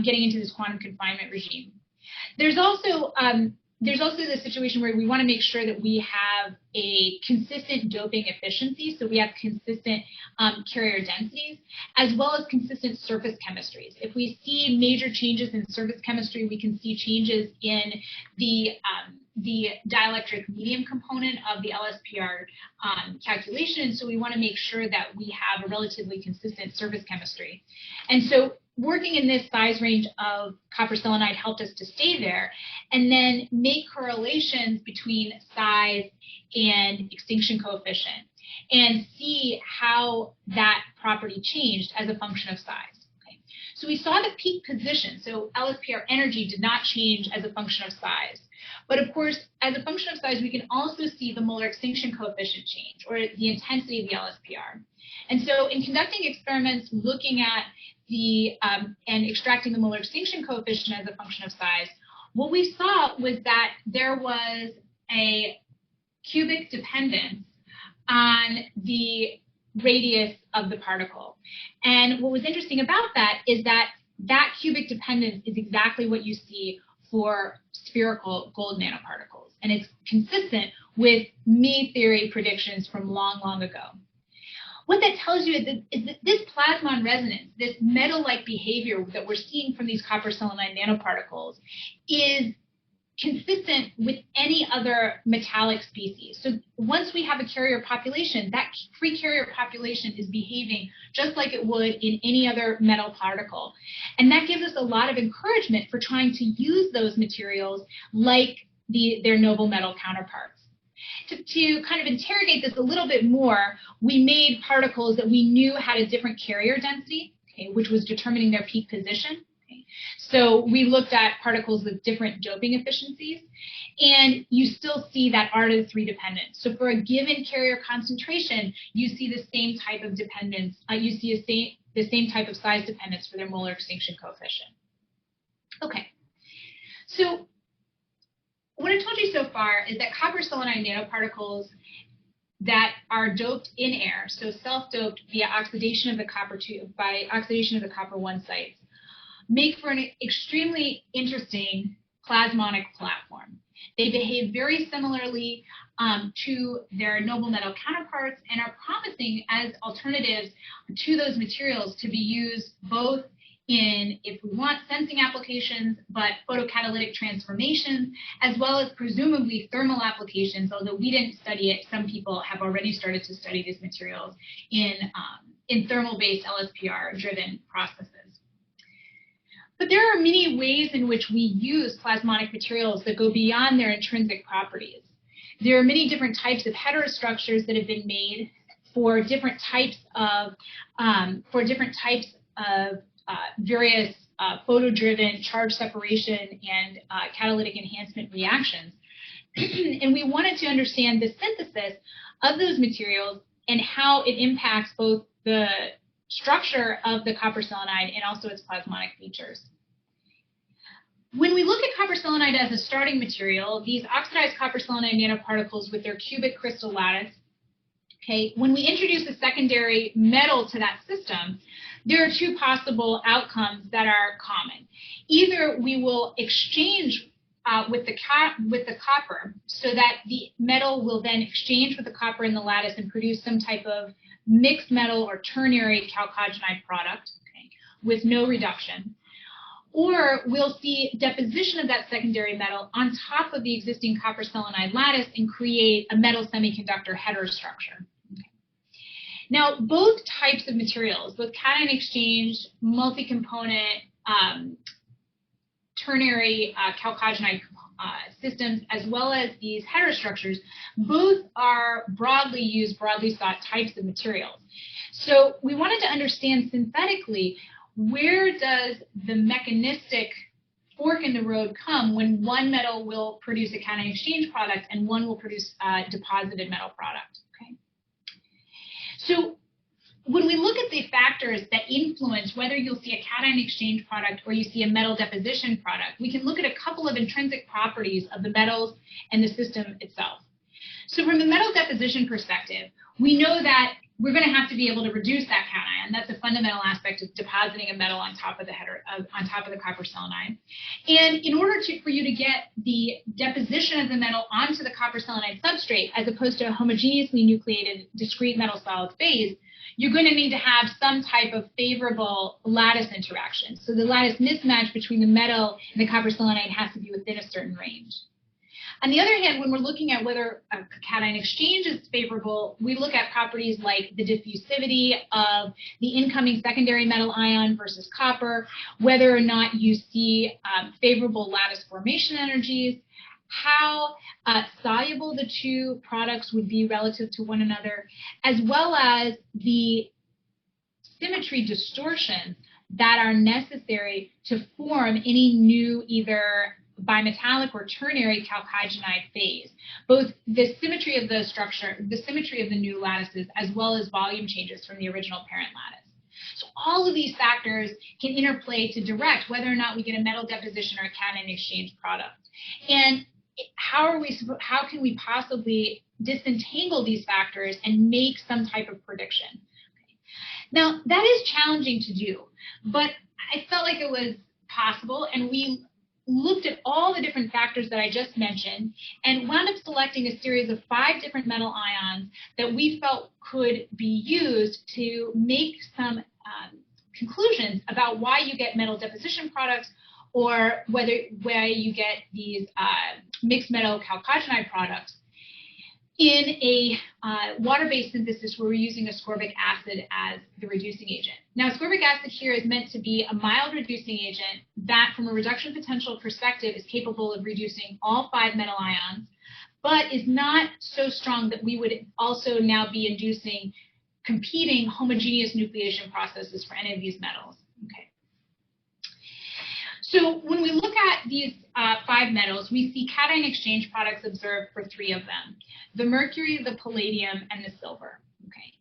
getting into this quantum confinement regime. There's also the situation where we want to make sure that we have a consistent doping efficiency, so we have consistent carrier densities, as well as consistent surface chemistries. If we see major changes in surface chemistry, we can see changes in the dielectric medium component of the LSPR calculation, so we want to make sure that we have a relatively consistent surface chemistry. And so working in this size range of copper selenide helped us to stay there and then make correlations between size and extinction coefficient and see how that property changed as a function of size. Okay. So we saw the peak position, so LSPR energy did not change as a function of size. But of course, as a function of size, we can also see the molar extinction coefficient change, or the intensity of the LSPR. And so in conducting experiments looking at and extracting the molar extinction coefficient as a function of size, what we saw was that there was a cubic dependence on the radius of the particle. And what was interesting about that is that that cubic dependence is exactly what you see for spherical gold nanoparticles. And it's consistent with me theory predictions from long, long ago. What that tells you is that this plasmon resonance, this metal-like behavior that we're seeing from these copper selenide nanoparticles, is consistent with any other metallic species. So once we have a carrier population, that free carrier population is behaving just like it would in any other metal particle. And that gives us a lot of encouragement for trying to use those materials like their noble metal counterparts. To kind of interrogate this a little bit more, we made particles that we knew had a different carrier density, okay, which was determining their peak position. Okay. So we looked at particles with different doping efficiencies, and you still see that R to the 3 dependence. So for a given carrier concentration, you see the same type of dependence, you see the same type of size dependence for their molar extinction coefficient. Okay, so what I told you so far is that copper selenide nanoparticles that are doped in air, so self-doped via oxidation of the copper by oxidation of the copper 1 sites, make for an extremely interesting plasmonic platform. They behave very similarly to their noble metal counterparts and are promising as alternatives to those materials to be used both in, if we want, sensing applications, but photocatalytic transformations, as well as presumably thermal applications, although we didn't study it. Some people have already started to study these materials in thermal-based LSPR-driven processes. But there are many ways in which we use plasmonic materials that go beyond their intrinsic properties. There are many different types of heterostructures that have been made for different types of various photo-driven charge separation and catalytic enhancement reactions. And we wanted to understand the synthesis of those materials and how it impacts both the structure of the copper selenide and also its plasmonic features. When we look at copper selenide as a starting material, these oxidized copper selenide nanoparticles with their cubic crystal lattice, okay, when we introduce a secondary metal to that system, there are two possible outcomes that are common. Either we will exchange with the copper, so that the metal will then exchange with the copper in the lattice and produce some type of mixed metal or ternary chalcogenide product, okay, with no reduction. Or we'll see deposition of that secondary metal on top of the existing copper selenide lattice and create a metal semiconductor heterostructure. Okay. Now, both types of materials, both cation exchange, multi-component, ternary chalcogenide systems, as well as these heterostructures, both are broadly used, broadly sought types of materials. So we wanted to understand synthetically, where does the mechanistic fork in the road come when one metal will produce a cation exchange product and one will produce a deposited metal product? Okay. So when we look at the factors that influence whether you'll see a cation exchange product or you see a metal deposition product, we can look at a couple of intrinsic properties of the metals and the system itself. So from the metal deposition perspective, we know that we're going to have to be able to reduce that cation. That's a fundamental aspect of depositing a metal on top of the copper selenide. And in order for you to get the deposition of the metal onto the copper selenide substrate, as opposed to a homogeneously nucleated discrete metal solid phase, you're going to need to have some type of favorable lattice interaction. So the lattice mismatch between the metal and the copper selenide has to be within a certain range. On the other hand, when we're looking at whether a cation exchange is favorable, we look at properties like the diffusivity of the incoming secondary metal ion versus copper, whether or not you see favorable lattice formation energies, how soluble the two products would be relative to one another, as well as the symmetry distortions that are necessary to form any new either bimetallic or ternary chalcogenide phase, both the symmetry of the structure, the symmetry of the new lattices, as well as volume changes from the original parent lattice. So all of these factors can interplay to direct whether or not we get a metal deposition or a cation exchange product. And how can we possibly disentangle these factors and make some type of prediction? Okay. Now, that is challenging to do, but I felt like it was possible, and we looked at all the different factors that I just mentioned and wound up selecting a series of 5 different metal ions that we felt could be used to make some conclusions about why you get metal deposition products or where you get these mixed metal chalcogenide products in a water-based synthesis where we're using ascorbic acid as the reducing agent. Now, ascorbic acid here is meant to be a mild reducing agent that, from a reduction potential perspective, is capable of reducing all 5 metal ions, but is not so strong that we would also now be inducing competing homogeneous nucleation processes for any of these metals. Okay. So when we look at these 5 metals, we see cation exchange products observed for 3 of them: the mercury, the palladium, and the silver. Okay.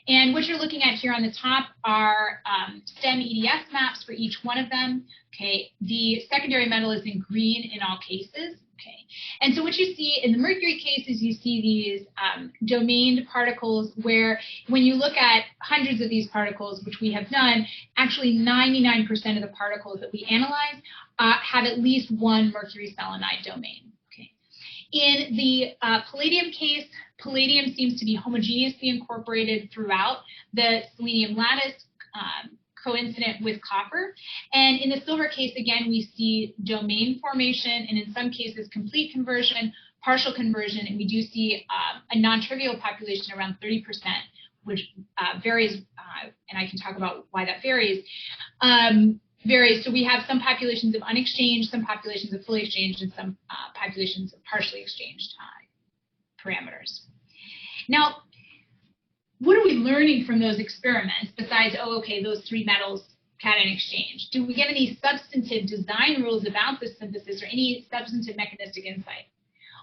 And what you're looking at here on the top are STEM EDS maps for each one of them. Okay. The secondary metal is in green in all cases. Okay. And so what you see in the mercury cases, you see these domained particles where when you look at hundreds of these particles, which we have done, actually 99% of the particles that we analyze have at least one mercury selenide domain. Okay. In the palladium case, palladium seems to be homogeneously incorporated throughout the selenium lattice, coincident with copper. And in the silver case, again, we see domain formation, and in some cases, complete conversion, partial conversion, and we do see a non-trivial population around 30%, which varies, and I can talk about why that varies. So we have some populations of unexchanged, some populations of fully exchanged, and some populations of partially exchanged parameters. Now, what are we learning from those experiments besides, oh, okay, those 3 metals cation exchange? Do we get any substantive design rules about this synthesis or any substantive mechanistic insight?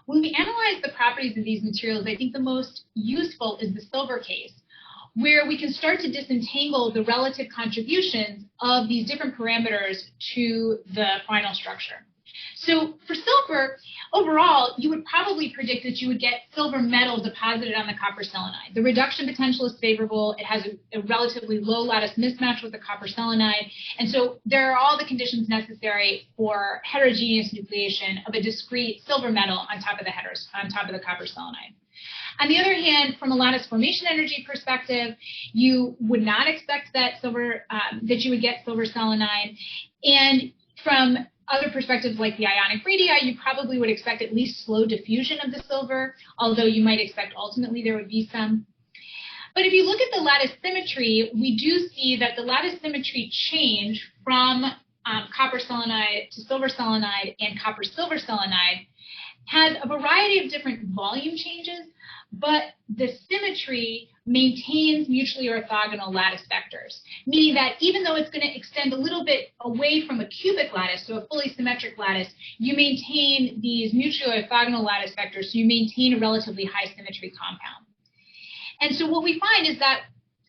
When we analyze the properties of these materials, I think the most useful is the silver case, where we can start to disentangle the relative contributions of these different parameters to the final structure. So for silver, overall, you would probably predict that you would get silver metal deposited on the copper selenide. The reduction potential is favorable. It has a relatively low lattice mismatch with the copper selenide. And so there are all the conditions necessary for heterogeneous nucleation of a discrete silver metal on top of the copper selenide. On the other hand, from a lattice formation energy perspective, you would not expect that you would get silver selenide. And from other perspectives like the ionic radii, you probably would expect at least slow diffusion of the silver, although you might expect ultimately there would be some. But if you look at the lattice symmetry, we do see that the lattice symmetry change from copper selenide to silver selenide and copper silver selenide has a variety of different volume changes, but the symmetry maintains mutually orthogonal lattice vectors, meaning that even though it's going to extend a little bit away from a cubic lattice, so a fully symmetric lattice, you maintain these mutually orthogonal lattice vectors, so you maintain a relatively high symmetry compound. And so what we find is that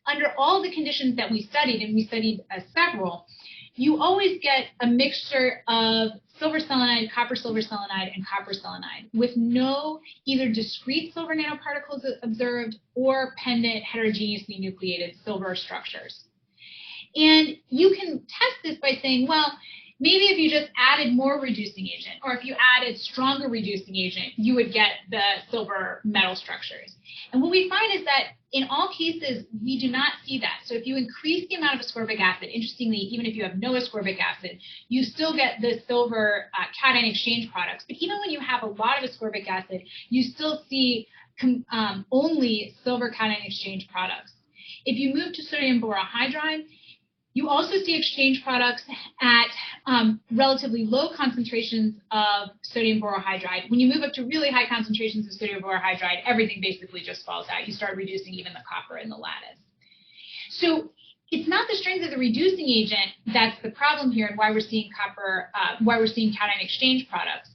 under all the conditions that we studied, and we studied several, you always get a mixture of silver selenide, copper silver selenide, and copper selenide with no either discrete silver nanoparticles observed or pendant heterogeneously nucleated silver structures. And you can test this by saying, well, maybe if you just added more reducing agent, or if you added stronger reducing agent, you would get the silver metal structures. And what we find is that in all cases, we do not see that. So if you increase the amount of ascorbic acid, interestingly, even if you have no ascorbic acid, you still get the silver cation exchange products. But even when you have a lot of ascorbic acid, you still see only silver cation exchange products. If you move to sodium borohydride, you also see exchange products at relatively low concentrations of sodium borohydride. When you move up to really high concentrations of sodium borohydride, everything basically just falls out. You start reducing even the copper in the lattice. So it's not the strength of the reducing agent that's the problem here, and why we're seeing cation exchange products.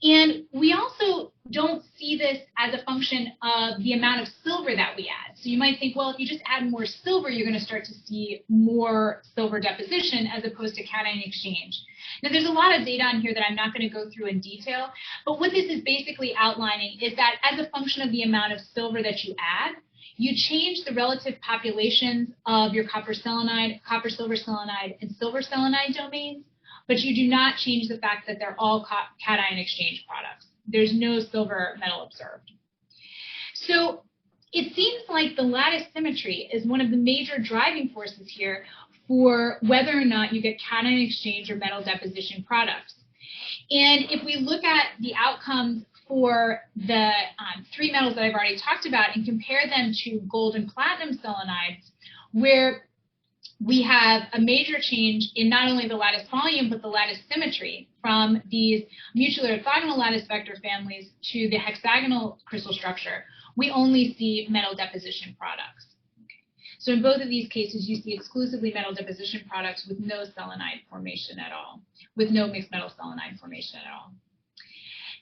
And we also don't see this as a function of the amount of silver that we add. So you might think, well, if you just add more silver, you're going to start to see more silver deposition as opposed to cation exchange. Now, there's a lot of data on here that I'm not going to go through in detail, but what this is basically outlining is that as a function of the amount of silver that you add, you change the relative populations of your copper selenide, copper silver selenide, and silver selenide domains, but you do not change the fact that they're all cation exchange products. There's no silver metal observed. So it seems like the lattice symmetry is one of the major driving forces here for whether or not you get cation exchange or metal deposition products. And if we look at the outcomes for the three metals that I've already talked about and compare them to gold and platinum selenides, where we have a major change in not only the lattice volume, but the lattice symmetry from these mutually orthogonal lattice vector families to the hexagonal crystal structure, we only see metal deposition products. Okay. So in both of these cases, you see exclusively metal deposition products with no selenide formation at all, with no mixed metal selenide formation at all.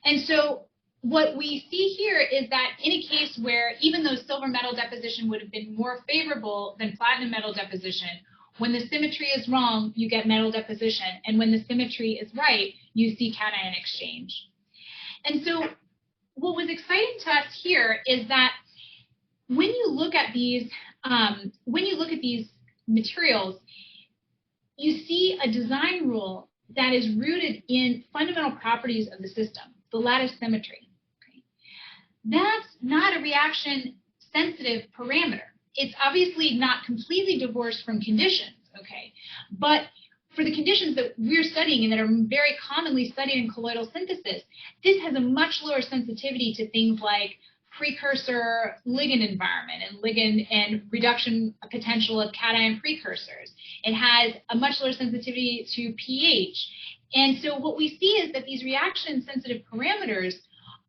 And so what we see here is that in a case where even though silver metal deposition would have been more favorable than platinum metal deposition, when the symmetry is wrong, you get metal deposition. And when the symmetry is right, you see cation exchange. And so what was exciting to us here is that when you look at these materials, you see a design rule that is rooted in fundamental properties of the system, the lattice symmetry. That's not a reaction-sensitive parameter. It's obviously not completely divorced from conditions, okay? But for the conditions that we're studying and that are very commonly studied in colloidal synthesis, this has a much lower sensitivity to things like precursor ligand environment and ligand and reduction potential of cation precursors. It has a much lower sensitivity to pH. And so what we see is that these reaction-sensitive parameters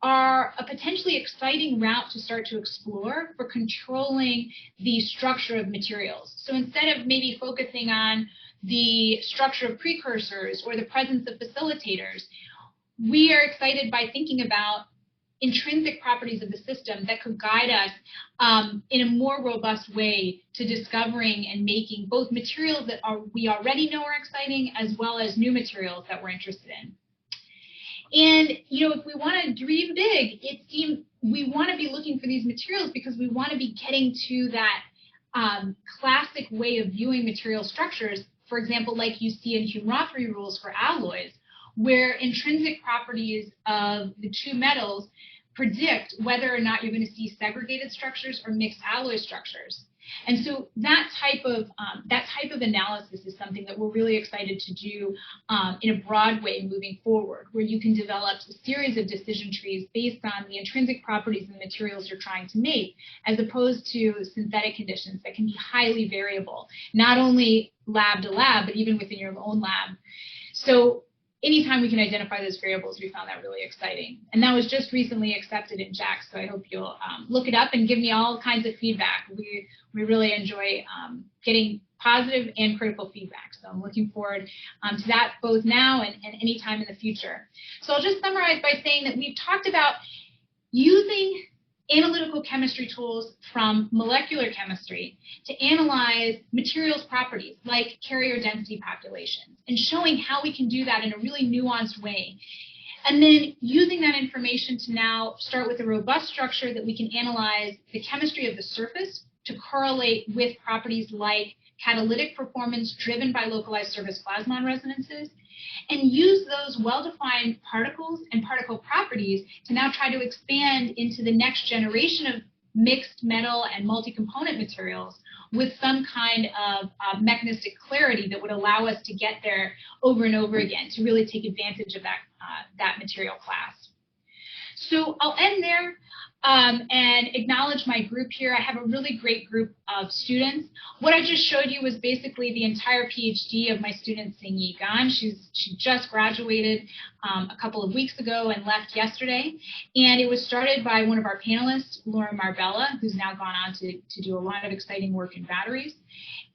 are a potentially exciting route to start to explore for controlling the structure of materials. So instead of maybe focusing on the structure of precursors or the presence of facilitators, we are excited by thinking about intrinsic properties of the system that could guide us in a more robust way to discovering and making both materials that we already know are exciting as well as new materials that we're interested in. And, if we want to dream big, we want to be looking for these materials because we want to be getting to that classic way of viewing material structures, for example, like you see in Hume-Rothery rules for alloys, where intrinsic properties of the two metals predict whether or not you're going to see segregated structures or mixed alloy structures. And so that type of analysis is something that we're really excited to do in a broad way moving forward, where you can develop a series of decision trees based on the intrinsic properties of the materials you're trying to make, as opposed to synthetic conditions that can be highly variable, not only lab to lab, but even within your own lab. So anytime we can identify those variables, we found that really exciting. And that was just recently accepted in JAX, so I hope you'll look it up and give me all kinds of feedback. We really enjoy getting positive and critical feedback. So I'm looking forward to that both now and any time in the future. So I'll just summarize by saying that we've talked about using analytical chemistry tools from molecular chemistry to analyze materials properties like carrier density populations, and showing how we can do that in a really nuanced way. And then using that information to now start with a robust structure that we can analyze the chemistry of the surface to correlate with properties like catalytic performance driven by localized surface plasmon resonances, and use those well-defined particles and particle properties to now try to expand into the next generation of mixed metal and multi-component materials with some kind of mechanistic clarity that would allow us to get there over and over again to really take advantage of that material class. So I'll end there and acknowledge my group here. I have a really great group of students. What I just showed you was basically the entire PhD of my student Singyi Gan. She just graduated a couple of weeks ago and left yesterday. And it was started by one of our panelists, Laura Marbella, who's now gone on to do a lot of exciting work in batteries.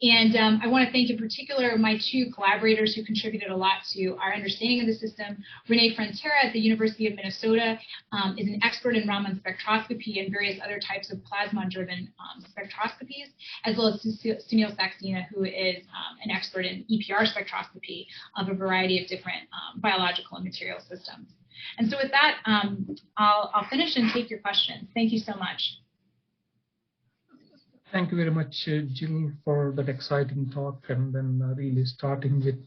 And I want to thank in particular my two collaborators who contributed a lot to our understanding of the system. Renee Frontera at the University of Minnesota is an expert in Raman spectroscopy and various other types of plasmon-driven spectroscopies, as well as Sunil Saxena, who is an expert in EPR spectroscopy of a variety of different biological and material systems. And so with that, I'll finish and take your questions. Thank you so much. Thank you very much, Jill, for that exciting talk, and then really starting with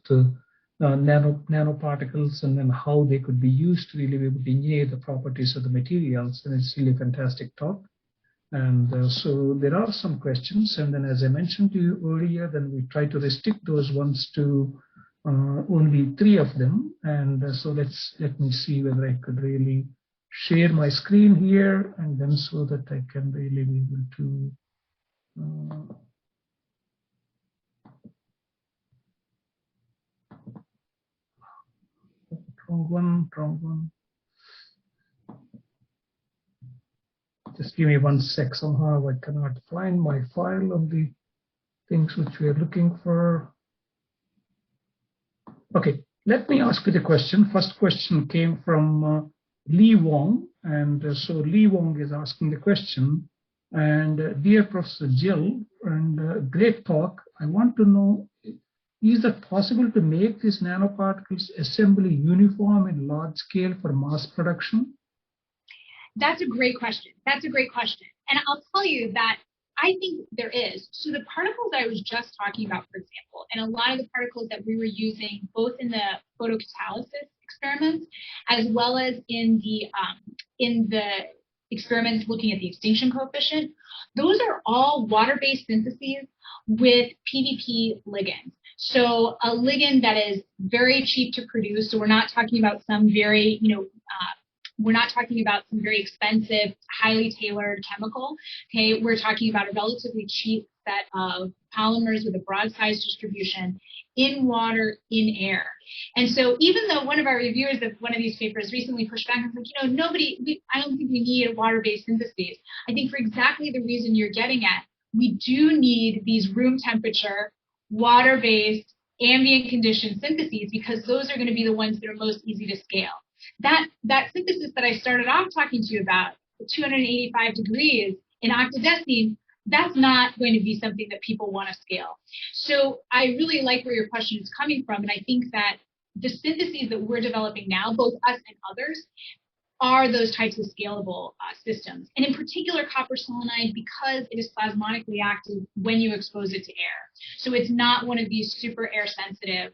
nanoparticles and then how they could be used to really be able to engineer the properties of the materials. And it's really a fantastic talk. And so there are some questions, and then as I mentioned to you earlier, then we try to restrict those ones to only 3 of them. And so let me see whether I could really share my screen here, and then so that I can really be able to wrong one. Just give me 1 sec. Somehow I cannot find my file on the things which we are looking for. Okay, let me ask you the question. First question came from Lee Wong, and so Lee Wong is asking the question. And dear Professor Jill, and great talk. I want to know, is it possible to make these nanoparticles assembly uniform in large scale for mass production? That's a great question. And I'll tell you that I think there is. So the particles I was just talking about, for example, and a lot of the particles that we were using both in the photocatalysis experiments as well as in the experiments looking at the extinction coefficient, those are all water-based syntheses with PVP ligands. So a ligand that is very cheap to produce. So we're not talking about some very, we're not talking about some very expensive, highly tailored chemical. Okay, we're talking about a relatively cheap set of polymers with a broad size distribution in water, in air. And so even though one of our reviewers of one of these papers recently pushed back and was like, I don't think we need a water-based syntheses. I think for exactly the reason you're getting at, we do need these room temperature, water-based, ambient condition syntheses, because those are going to be the ones that are most easy to scale. That synthesis that I started off talking to you about, 285 degrees in octadecene, that's not going to be something that people want to scale. So I really like where your question is coming from, and I think that the syntheses that we're developing now, both us and others, are those types of scalable systems. And in particular, copper selenide, because it is plasmonically active when you expose it to air. So it's not one of these super air sensitive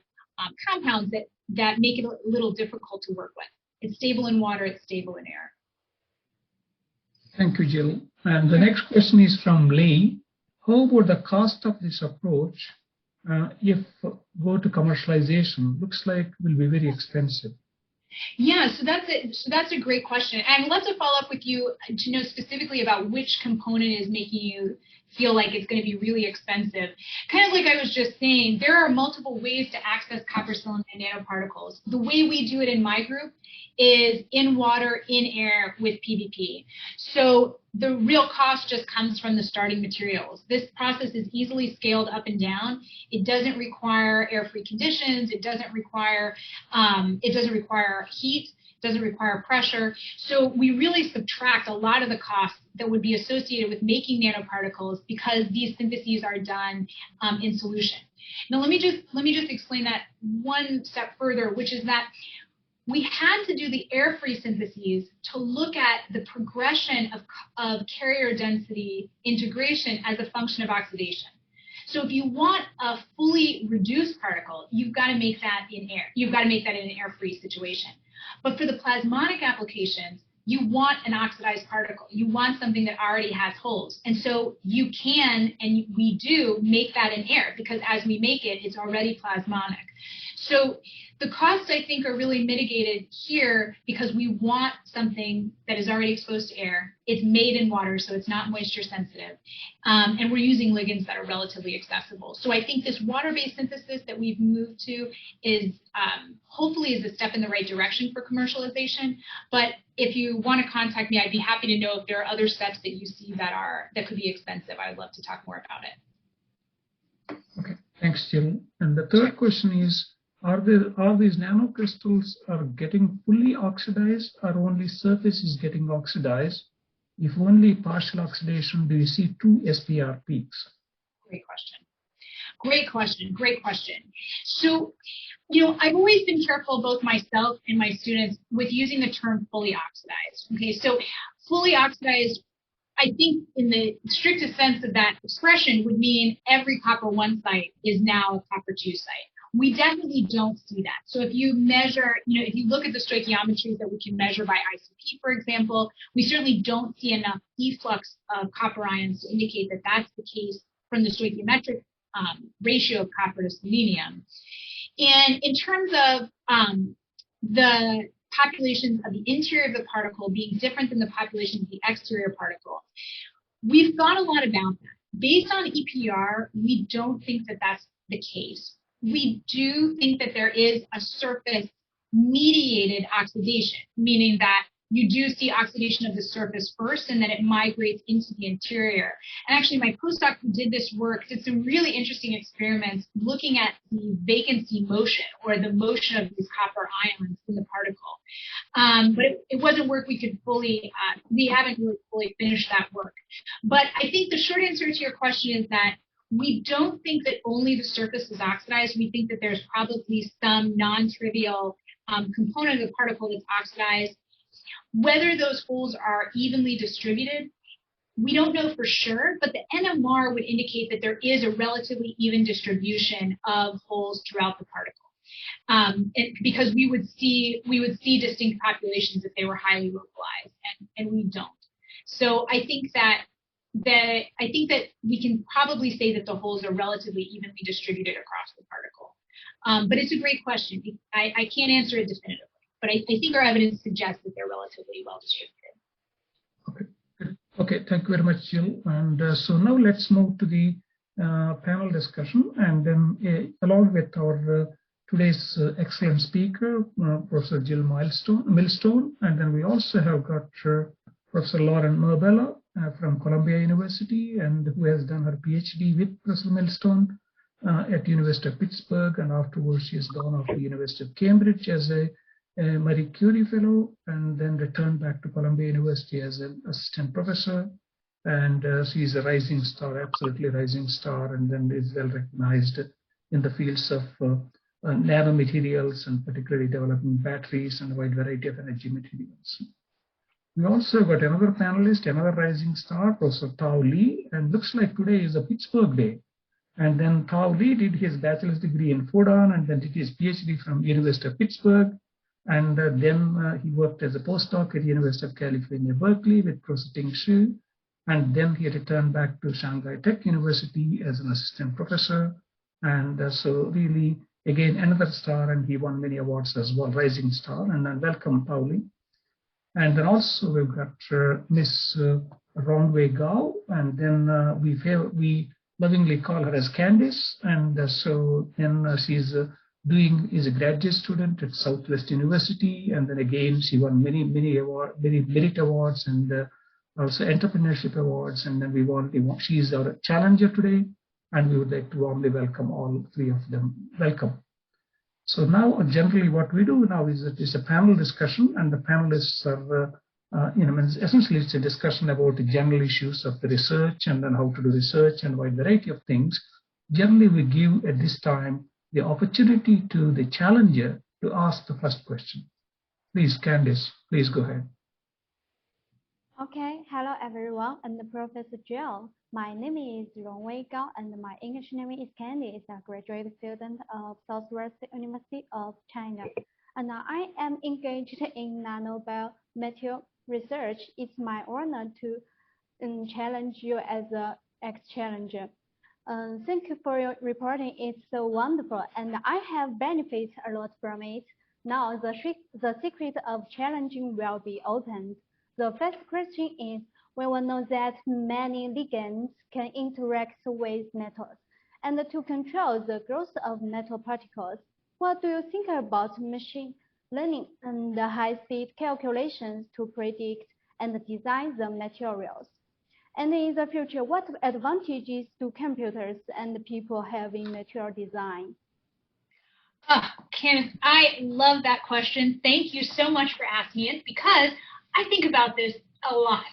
compounds that make it a little difficult to work with. It's stable in water, it's stable in air. Thank you, Jill. And the next question is from Lee. How about the cost of this approach if go to commercialization? Looks like will be very expensive. Yeah, so that's a great question. And let's follow up with you to know specifically about which component is making you feel like it's going to be really expensive. Kind of like I was just saying, there are multiple ways to access copper selenide nanoparticles. The way we do it in my group is in water, in air with PVP. So the real cost just comes from the starting materials. This process is easily scaled up and down. It doesn't require air-free conditions. It doesn't require heat. Doesn't require pressure. So we really subtract a lot of the costs that would be associated with making nanoparticles because these syntheses are done in solution. Now let me just explain that one step further, which is that we had to do the air-free syntheses to look at the progression of carrier density integration as a function of oxidation. So if you want a fully reduced particle, you've got to make that in air. You've got to make that in an air-free situation. But for the plasmonic applications, you want an oxidized particle. You want something that already has holes. And so you can, and we do, make that in air because as we make it, it's already plasmonic. So the costs, I think, are really mitigated here because we want something that is already exposed to air. It's made in water, so it's not moisture sensitive. And we're using ligands that are relatively accessible. So I think this water-based synthesis that we've moved to is hopefully is a step in the right direction for commercialization. But if you want to contact me, I'd be happy to know if there are other steps that you see that could be expensive. I'd love to talk more about it. Okay, thanks, Jill. And the third question is, are these nanocrystals are getting fully oxidized or only surface is getting oxidized? If only partial oxidation, do you see 2 SPR peaks? Great question. Great question. Great question. So, I've always been careful, both myself and my students, with using the term fully oxidized. Okay, so fully oxidized, I think in the strictest sense of that expression would mean every copper 1 site is now a copper 2 site. We definitely don't see that. So if you measure, if you look at the stoichiometries that we can measure by ICP, for example, we certainly don't see enough efflux of copper ions to indicate that that's the case from the stoichiometric ratio of copper to selenium. And in terms of the populations of the interior of the particle being different than the populations of the exterior particle, we've thought a lot about that. Based on EPR, we don't think that that's the case. We do think that there is a surface mediated oxidation, meaning that you do see oxidation of the surface first and then it migrates into the interior. And actually my postdoc who did this work did some really interesting experiments looking at the vacancy motion or the motion of these copper ions in the particle. But it wasn't work we could fully, we haven't really fully finished that work. But I think the short answer to your question is that we don't think that only the surface is oxidized. We think that there's probably some non-trivial component of the particle that's oxidized. Whether those holes are evenly distributed, we don't know for sure, but the NMR would indicate that there is a relatively even distribution of holes throughout the particle. Because we would see distinct populations if they were highly localized, and we don't. So I think that we can probably say that the holes are relatively evenly distributed across the particle. But it's a great question. I can't answer it definitively, but I think our evidence suggests that they're relatively well distributed. Okay, thank you very much, Jill. And so now let's move to the panel discussion, and then along with our today's excellent speaker, Professor Jill Millstone, and then we also have got Professor Lauren Marbella from Columbia University, and who has done her PhD with Professor Millstone at University of Pittsburgh, and afterwards she has gone off to the University of Cambridge as a Marie Curie Fellow, and then returned back to Columbia University as an assistant professor. And she is a rising star, absolutely rising star, and then is well recognized in the fields of nanomaterials, and particularly developing batteries and a wide variety of energy materials. We also got another panelist, another rising star, Professor Tao Li, and looks like today is a Pittsburgh day. And then Tao Li did his bachelor's degree in Photon and then did his PhD from University of Pittsburgh. And then he worked as a postdoc at University of California, Berkeley with Professor Ting Xu. And then he returned back to Shanghai Tech University as an assistant professor. And so really, again, another star, and he won many awards as well, rising star. And then welcome, Tao Li. And then also we've got Miss Rongwei Gao, and then we lovingly call her as Candice. And so then she's is a graduate student at Southwest University, and then again she won many merit awards and also entrepreneurship awards. And then she is our challenger today, and we would like to warmly welcome all three of them. Welcome. So now generally what we do now is a panel discussion, and the panelists are essentially it's a discussion about the general issues of the research and then how to do research and a wide variety of things. Generally we give at this time the opportunity to the challenger to ask the first question. Please, Candice, please go ahead. Okay, hello everyone, and Professor Jill. My name is Rongwei Gao, and my English name is Candy. Is a graduate student of Southwest University of China, and I am engaged in nanobio material research. It's my honor to challenge you as an ex-challenger. Thank you for your reporting. It's so wonderful, and I have benefited a lot from it. Now the secret of challenging will be opened. The first question is, we will know that many ligands can interact with metals, and to control the growth of metal particles, what do you think about machine learning and the high-speed calculations to predict and design the materials? And in the future, what advantages do computers and people have in material design? Candice, I love that question. Thank you so much for asking it, because I think about this a lot.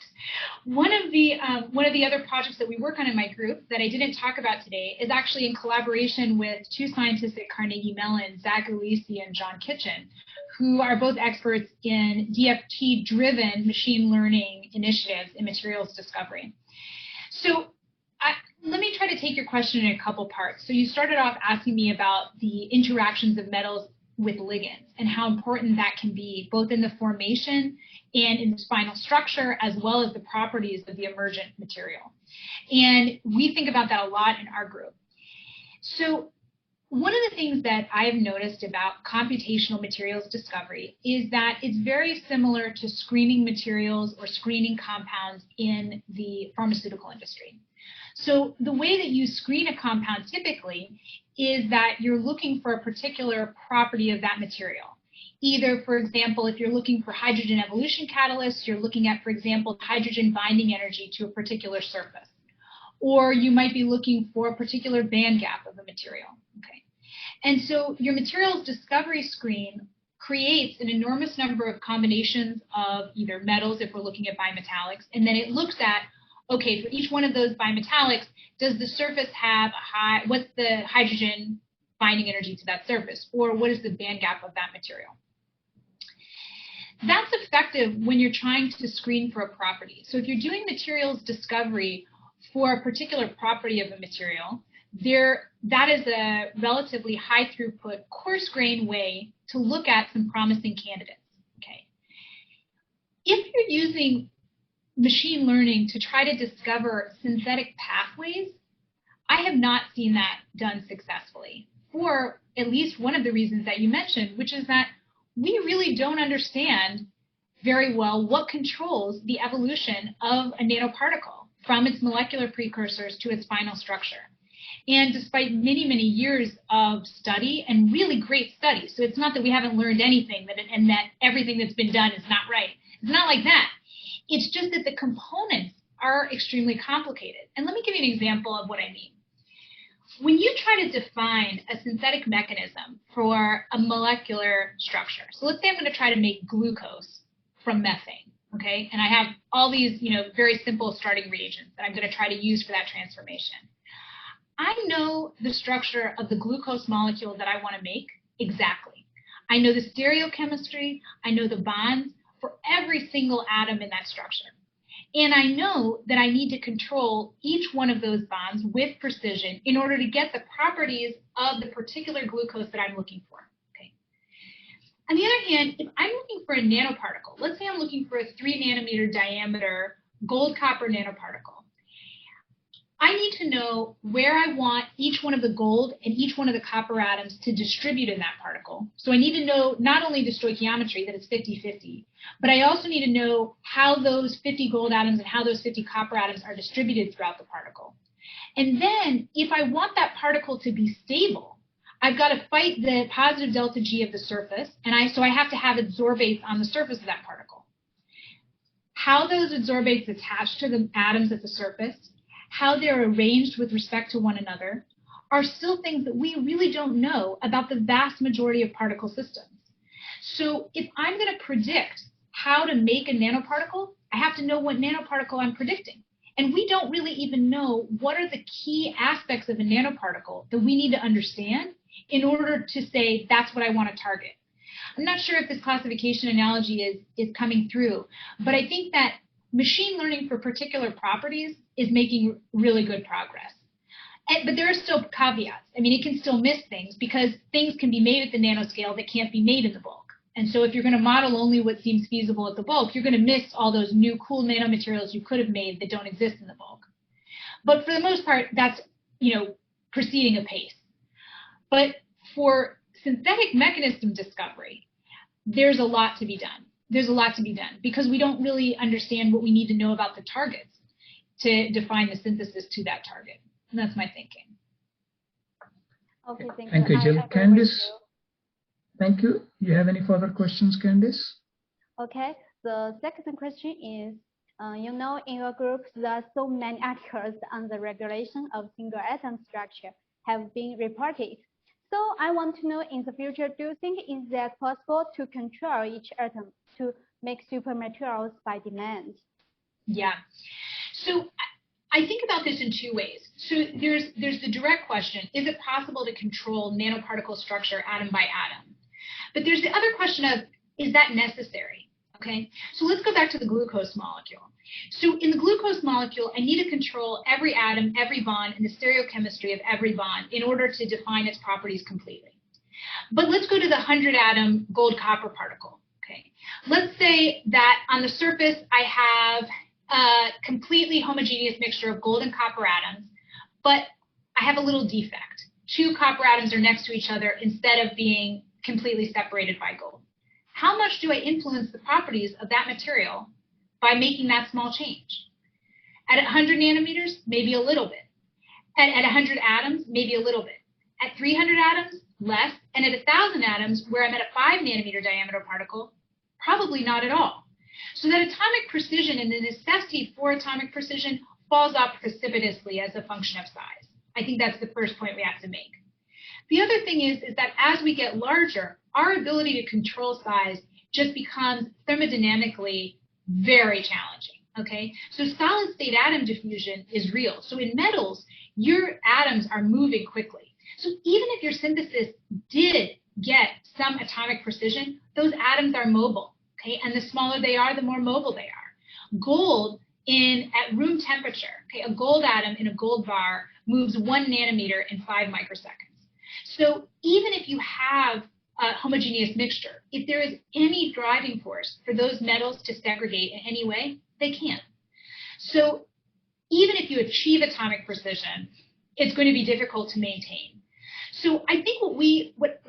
One of the other projects that we work on in my group that I didn't talk about today is actually in collaboration with two scientists at Carnegie Mellon, Zach Ulisi and John Kitchen, who are both experts in DFT-driven machine learning initiatives in materials discovery. So let me try to take your question in a couple parts. So you started off asking me about the interactions of metals with ligands and how important that can be both in the formation and in the spinal structure, as well as the properties of the emergent material. And we think about that a lot in our group. So one of the things that I've noticed about computational materials discovery is that it's very similar to screening materials or screening compounds in the pharmaceutical industry. So the way that you screen a compound typically is that you're looking for a particular property of that material. Either, for example, if you're looking for hydrogen evolution catalysts, you're looking at, for example, hydrogen binding energy to a particular surface. Or you might be looking for a particular band gap of a material. Okay. And so your materials discovery screen creates an enormous number of combinations of either metals, if we're looking at bimetallics, and then it looks at, okay, for each one of those bimetallics, does the surface have what's the hydrogen binding energy to that surface, or what is the band gap of that material? That's effective when you're trying to screen for a property. So if you're doing materials discovery for a particular property of a material, that is a relatively high throughput, coarse grain way to look at some promising candidates. Okay. If you're using machine learning to try to discover synthetic pathways, I have not seen that done successfully for at least one of the reasons that you mentioned, which is that we really don't understand very well what controls the evolution of a nanoparticle from its molecular precursors to its final structure. And despite many, many years of study and really great studies, so it's not that we haven't learned anything and that everything that's been done is not right. It's not like that. It's just that the components are extremely complicated. And let me give you an example of what I mean. When you try to define a synthetic mechanism for a molecular structure, so let's say I'm going to try to make glucose from methane, okay? And I have all these, very simple starting reagents that I'm going to try to use for that transformation. I know the structure of the glucose molecule that I want to make exactly. I know the stereochemistry, I know the bonds for every single atom in that structure. And I know that I need to control each one of those bonds with precision in order to get the properties of the particular glucose that I'm looking for. Okay. On the other hand, if I'm looking for a nanoparticle, let's say I'm looking for a 3 nanometer diameter gold copper nanoparticle, I need to know where I want each one of the gold and each one of the copper atoms to distribute in that particle. So I need to know not only the stoichiometry, that it's 50-50, but I also need to know how those 50 gold atoms and how those 50 copper atoms are distributed throughout the particle. And then if I want that particle to be stable, I've got to fight the positive delta G of the surface, and so I have to have adsorbates on the surface of that particle. How those adsorbates attach to the atoms at the surface, how they're arranged with respect to one another, are still things that we really don't know about the vast majority of particle systems. So if I'm going to predict how to make a nanoparticle, I have to know what nanoparticle I'm predicting. And we don't really even know what are the key aspects of a nanoparticle that we need to understand in order to say that's what I want to target. I'm not sure if this classification analogy is coming through, but I think that machine learning for particular properties is making really good progress. But there are still caveats. I mean, it can still miss things because things can be made at the nanoscale that can't be made in the bulk. And so if you're going to model only what seems feasible at the bulk, you're going to miss all those new cool nanomaterials you could have made that don't exist in the bulk. But for the most part, that's, proceeding apace. But for synthetic mechanism discovery, there's a lot to be done. There's a lot to be done because we don't really understand what we need to know about the targets to define the synthesis to that target. And that's my thinking. Okay, thank you. Thank you, Jill. Candice, thank you. You have any further questions, Candice? Okay, the second question is, in your group, there are so many articles on the regulation of single atom structure have been reported. So I want to know in the future, do you think is that possible to control each atom to make supermaterials by demand? Yeah. So I think about this in two ways. So there's the direct question, is it possible to control nanoparticle structure atom by atom? But there's the other question of, is that necessary? Okay, so let's go back to the glucose molecule. So in the glucose molecule, I need to control every atom, every bond, and the stereochemistry of every bond in order to define its properties completely. But let's go to the 100 atom gold copper particle. Okay, let's say that on the surface, I have a completely homogeneous mixture of gold and copper atoms, but I have a little defect. 2 copper atoms are next to each other instead of being completely separated by gold. How much do I influence the properties of that material by making that small change? At 100 nanometers, maybe a little bit. At 100 atoms, maybe a little bit. At 300 atoms, less. And at 1,000 atoms, where I'm at a 5 nanometer diameter particle, probably not at all. So that atomic precision and the necessity for atomic precision falls off precipitously as a function of size. I think that's the first point we have to make. The other thing is that as we get larger, our ability to control size just becomes thermodynamically very challenging, okay? So solid state atom diffusion is real. So in metals, your atoms are moving quickly. So even if your synthesis did get some atomic precision, those atoms are mobile, okay? And the smaller they are, the more mobile they are. Gold at room temperature, okay, a gold atom in a gold bar moves 1 nanometer in 5 microseconds. So even if you have a homogeneous mixture, if there is any driving force for those metals to segregate in any way, they can't. So even if you achieve atomic precision, it's going to be difficult to maintain. So I think what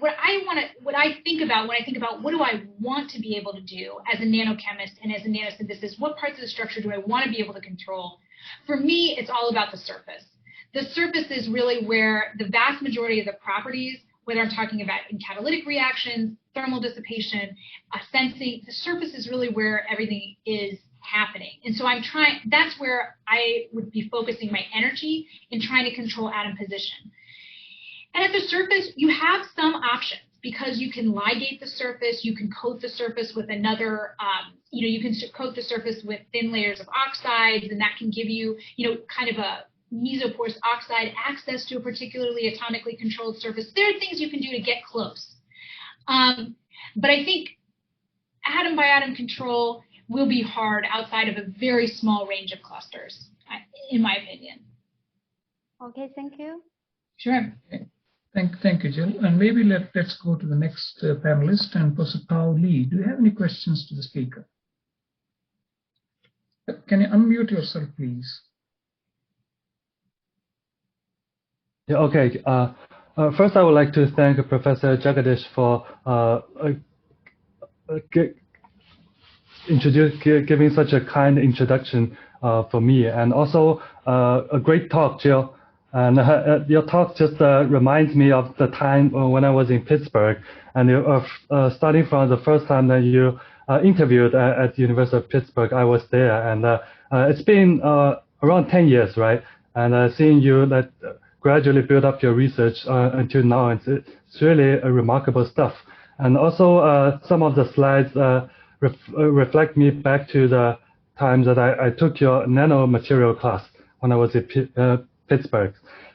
I think about when I think about what do I want to be able to do as a nanochemist and as a nanosynthesis, what parts of the structure do I want to be able to control? For me, it's all about the surface. The surface is really where the vast majority of the properties, whether I'm talking about in catalytic reactions, thermal dissipation, sensing, the surface is really where everything is happening. And so that's where I would be focusing my energy in trying to control atom position. And at the surface, you have some options because you can ligate the surface, you can coat the surface with another, you can coat the surface with thin layers of oxides, and that can give you, kind of a mesoporous oxide access to a particularly atomically controlled surface. There are things you can do to get close. But I think atom by atom control will be hard outside of a very small range of clusters, in my opinion. Okay, thank you. Sure. Okay. Thank you, Jill. And maybe let's go to the next panelist, and Professor Tao Li. Do you have any questions to the speaker? Can you unmute yourself, please? Yeah, okay. First, I would like to thank Professor Jagadish for giving such a kind introduction for me, and also a great talk, Jill. And your talk just reminds me of the time when I was in Pittsburgh, and starting from the first time that you interviewed at the University of Pittsburgh, I was there, and it's been around 10 years, right? And seeing you that gradually build up your research until now, it's really a remarkable stuff. And also some of the slides reflect me back to the times that I took your nanomaterial class when I was in Pittsburgh.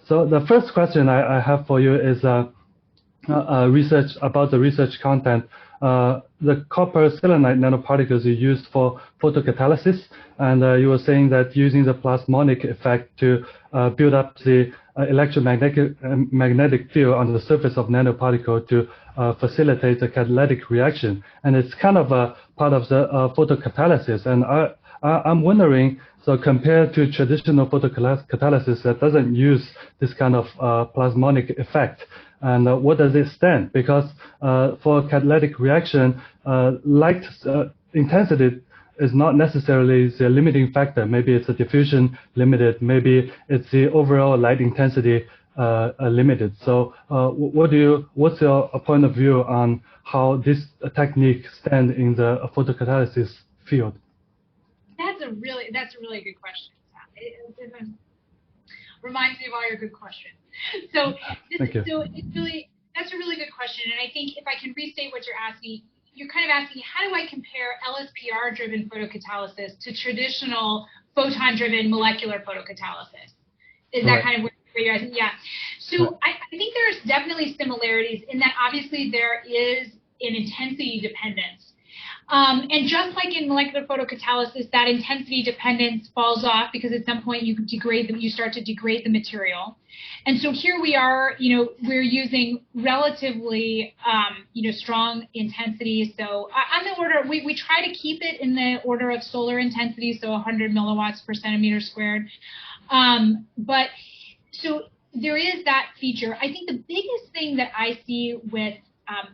So the first question I have for you is research about the research content. The copper selenide nanoparticles you used for photocatalysis, and you were saying that using the plasmonic effect to build up the electromagnetic field on the surface of nanoparticle to facilitate the catalytic reaction, and it's kind of a part of the photocatalysis. And I'm wondering, so compared to traditional photocatalysis that doesn't use this kind of plasmonic effect, and what does it stand? Because for catalytic reaction, light intensity is not necessarily the limiting factor. Maybe it's a diffusion limited. Maybe it's the overall light intensity limited. So what's your point of view on how this technique stands in the photocatalysis field? That's a really good question. It reminds me of all your good questions. So Thank you. That's a really good question. And I think if I can restate what you're asking, you're kind of asking, how do I compare LSPR-driven photocatalysis to traditional photon-driven molecular photocatalysis? Is that kind of where you're asking? Yeah. So I think there's definitely similarities in that obviously there is an intensity dependence. And just like in molecular photocatalysis, that intensity dependence falls off because at some point you start to degrade the material. And so here we are, we're using relatively, strong intensity. So on the order, we try to keep it in the order of solar intensity, so 100 milliwatts per centimeter squared. But so there is that feature. I think the biggest thing that I see with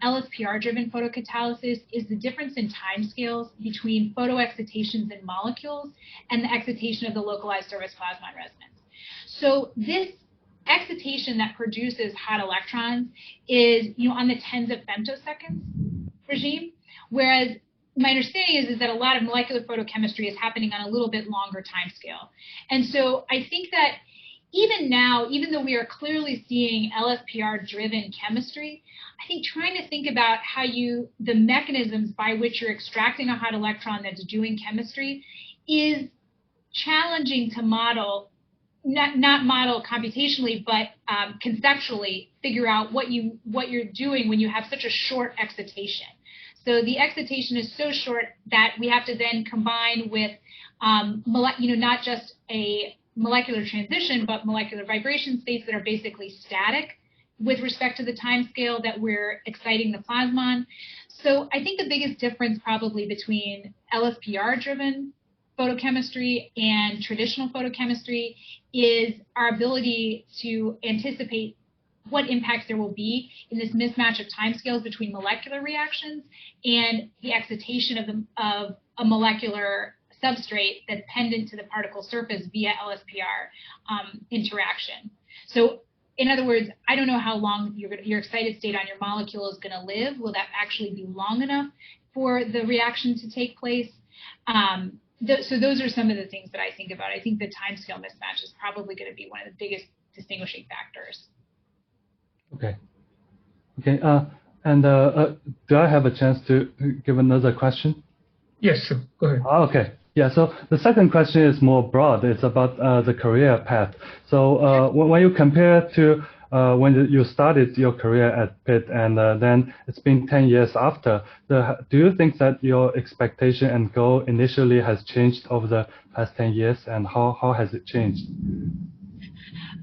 LSPR-driven photocatalysis is the difference in timescales between photoexcitations in molecules and the excitation of the localized surface plasmon resonance. So this excitation that produces hot electrons is, on the tens of femtoseconds regime, whereas my understanding is that a lot of molecular photochemistry is happening on a little bit longer timescale. And so I think that even now, even though we are clearly seeing LSPR-driven chemistry, I think trying to think about how the mechanisms by which you're extracting a hot electron that's doing chemistry is challenging to model, not model computationally, but conceptually figure out what you're doing when you have such a short excitation. So the excitation is so short that we have to then combine with, not just a molecular transition, but molecular vibration states that are basically static with respect to the time scale that we're exciting the plasmon. So I think the biggest difference probably between LSPR-driven photochemistry and traditional photochemistry is our ability to anticipate what impacts there will be in this mismatch of timescales between molecular reactions and the excitation of a molecular substrate that's pendant to the particle surface via LSPR interaction. So in other words, I don't know how long your excited state on your molecule is going to live. Will that actually be long enough for the reaction to take place? So those are some of the things that I think about. I think the timescale mismatch is probably going to be one of the biggest distinguishing factors. Okay. And do I have a chance to give another question? Yes, sure. Go ahead. Okay. Yeah, so the second question is more broad. It's about the career path. So when you compare to when you started your career at Pitt, and then it's been 10 years after. Do you think that your expectation and goal initially has changed over the past 10 years, and how has it changed?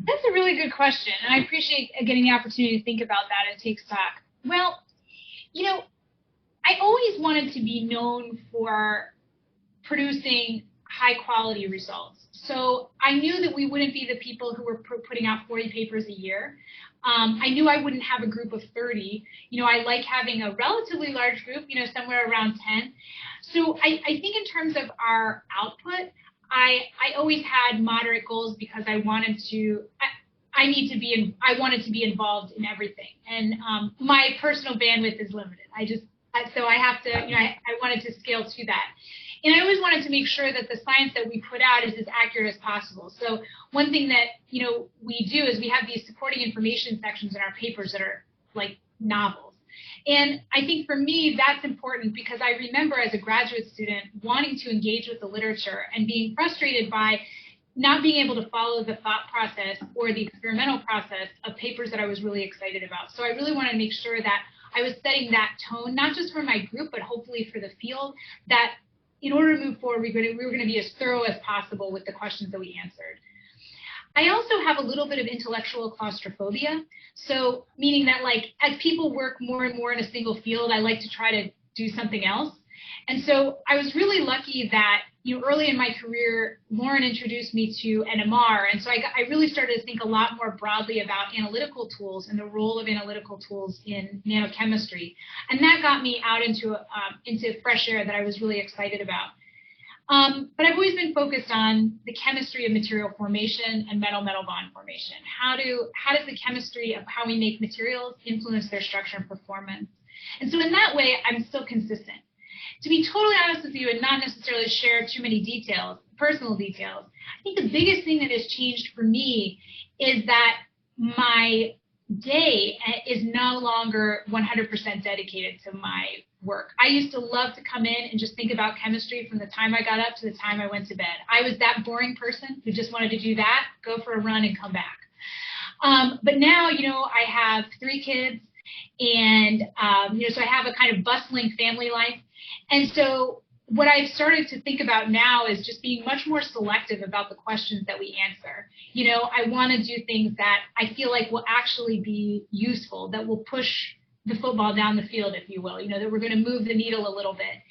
That's a really good question, and I appreciate getting the opportunity to think about that and take stock. Well, I always wanted to be known for producing high-quality results. So I knew that we wouldn't be the people who were putting out 40 papers a year. I knew I wouldn't have a group of 30. I like having a relatively large group, somewhere around 10. So I think in terms of our output, I always had moderate goals because I wanted to be involved in everything. And my personal bandwidth is limited. So I have to, I wanted to scale to that. And I always wanted to make sure that the science that we put out is as accurate as possible. So one thing that, we do is we have these supporting information sections in our papers that are like novels. And I think for me, that's important because I remember as a graduate student wanting to engage with the literature and being frustrated by not being able to follow the thought process or the experimental process of papers that I was really excited about. So I really wanted to make sure that I was setting that tone, not just for my group, but hopefully for the field, that in order to move forward, we were going to be as thorough as possible with the questions that we answered. I also have a little bit of intellectual claustrophobia. So meaning that as people work more and more in a single field, I like to try to do something else. And so I was really lucky that, early in my career, Lauren introduced me to NMR. And so I really started to think a lot more broadly about analytical tools and the role of analytical tools in nanochemistry. And that got me out into fresh air that I was really excited about. But I've always been focused on the chemistry of material formation and metal-metal bond formation. How does the chemistry of how we make materials influence their structure and performance? And so in that way, I'm still consistent. To be totally honest with you and not necessarily share too many details, personal details, I think the biggest thing that has changed for me is that my day is no longer 100% dedicated to my work. I used to love to come in and just think about chemistry from the time I got up to the time I went to bed. I was that boring person who just wanted to do that, go for a run and come back. But now, I have 3 kids and, so I have a kind of bustling family life. And so what I've started to think about now is just being much more selective about the questions that we answer. I want to do things that I feel like will actually be useful, that will push the football down the field, if you will, that we're going to move the needle a little bit.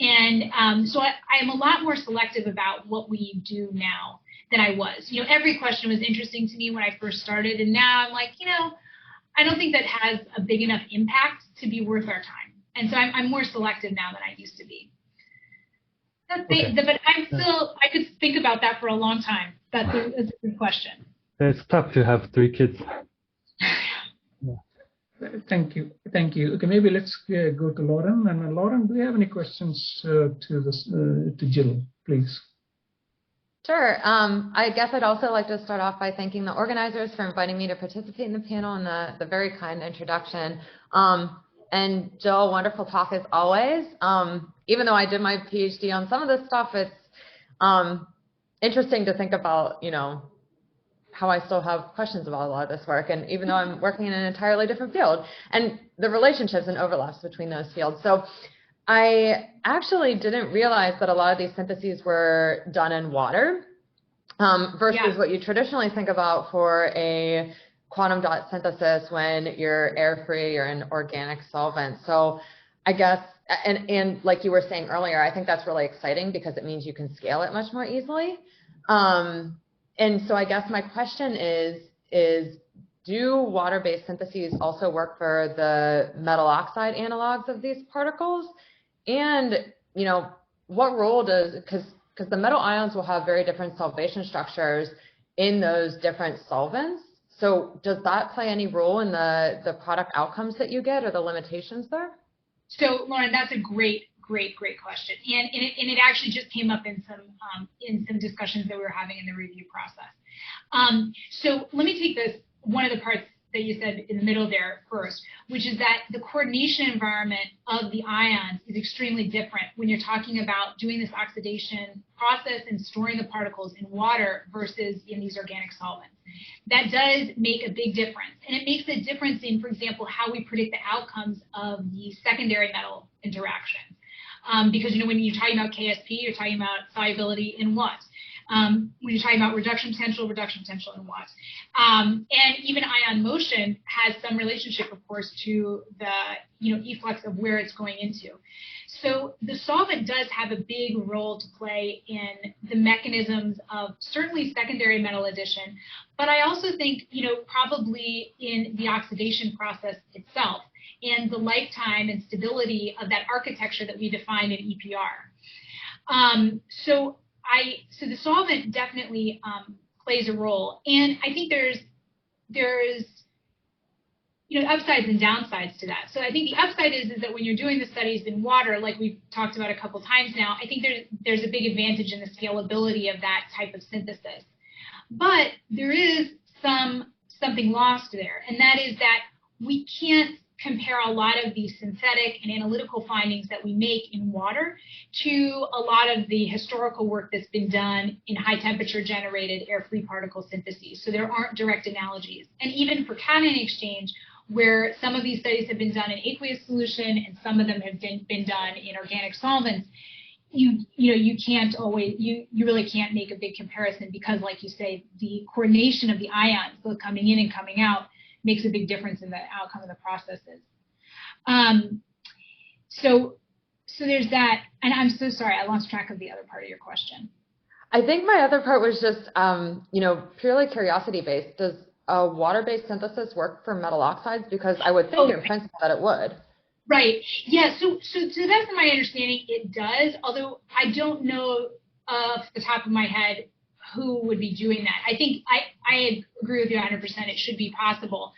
And so I am a lot more selective about what we do now than I was. Every question was interesting to me when I first started. And now I'm like, I don't think that has a big enough impact to be worth our time. And so I'm more selective now than I used to be. Okay. But I could think about that for a long time. That's a good question. It's tough to have 3 kids. Thank you. Okay, maybe let's go to Lauren. And Lauren, do you have any questions to Jill, please? Sure. I guess I'd also like to start off by thanking the organizers for inviting me to participate in the panel and the very kind introduction. And Jill, wonderful talk as always. Even though I did my PhD on some of this stuff, it's interesting to think about, how I still have questions about a lot of this work. And even though I'm working in an entirely different field and the relationships and overlaps between those fields. So I actually didn't realize that a lot of these syntheses were done in water versus what you traditionally think about for a quantum dot synthesis when you're air-free or an organic solvent. So I guess, and like you were saying earlier, I think that's really exciting because it means you can scale it much more easily. And so I guess my question is do water-based syntheses also work for the metal oxide analogs of these particles? And, what role because the metal ions will have very different solvation structures in those different solvents. So does that play any role in the product outcomes that you get or the limitations there? So Lauren, that's a great question. And it actually just came up in some discussions that we were having in the review process. So let me take one of the parts that you said in the middle there first, which is that the coordination environment of the ions is extremely different when you're talking about doing this oxidation process and storing the particles in water versus in these organic solvents. That does make a big difference. And it makes a difference in, for example, how we predict the outcomes of the secondary metal interactions. Because, you know, when you're talking about KSP, you're talking about solubility in what? When you're talking about reduction potential in what? And even ion motion has some relationship, of course, to the, you know, efflux of where it's going into. So the solvent does have a big role to play in the mechanisms of certainly secondary metal addition, but I also think, you know, probably in the oxidation process itself and the lifetime and stability of that architecture that we defined in EPR. So the solvent definitely plays a role, and I think there's you know, upsides and downsides to that. So I think the upside is that when you're doing the studies in water, like we've talked about a couple times now, I think there's a big advantage in the scalability of that type of synthesis. But there is something lost there, and that is that we can't compare a lot of the synthetic and analytical findings that we make in water to a lot of the historical work that's been done in high temperature generated air-free particle syntheses. So there aren't direct analogies. And even for cation exchange, where some of these studies have been done in aqueous solution and some of them have been done in organic solvents, you really can't make a big comparison because, like you say, the coordination of the ions, both coming in and coming out, makes a big difference in the outcome of the processes. So there's that, and I'm so sorry, I lost track of the other part of your question. I think my other part was just, you know, purely curiosity-based. Does a water-based synthesis work for metal oxides? Because I would think in principle that it would. Right. Yeah. So that's my understanding. It does, although I don't know off the top of my head who would be doing that. I think I agree with you 100%. It should be possible.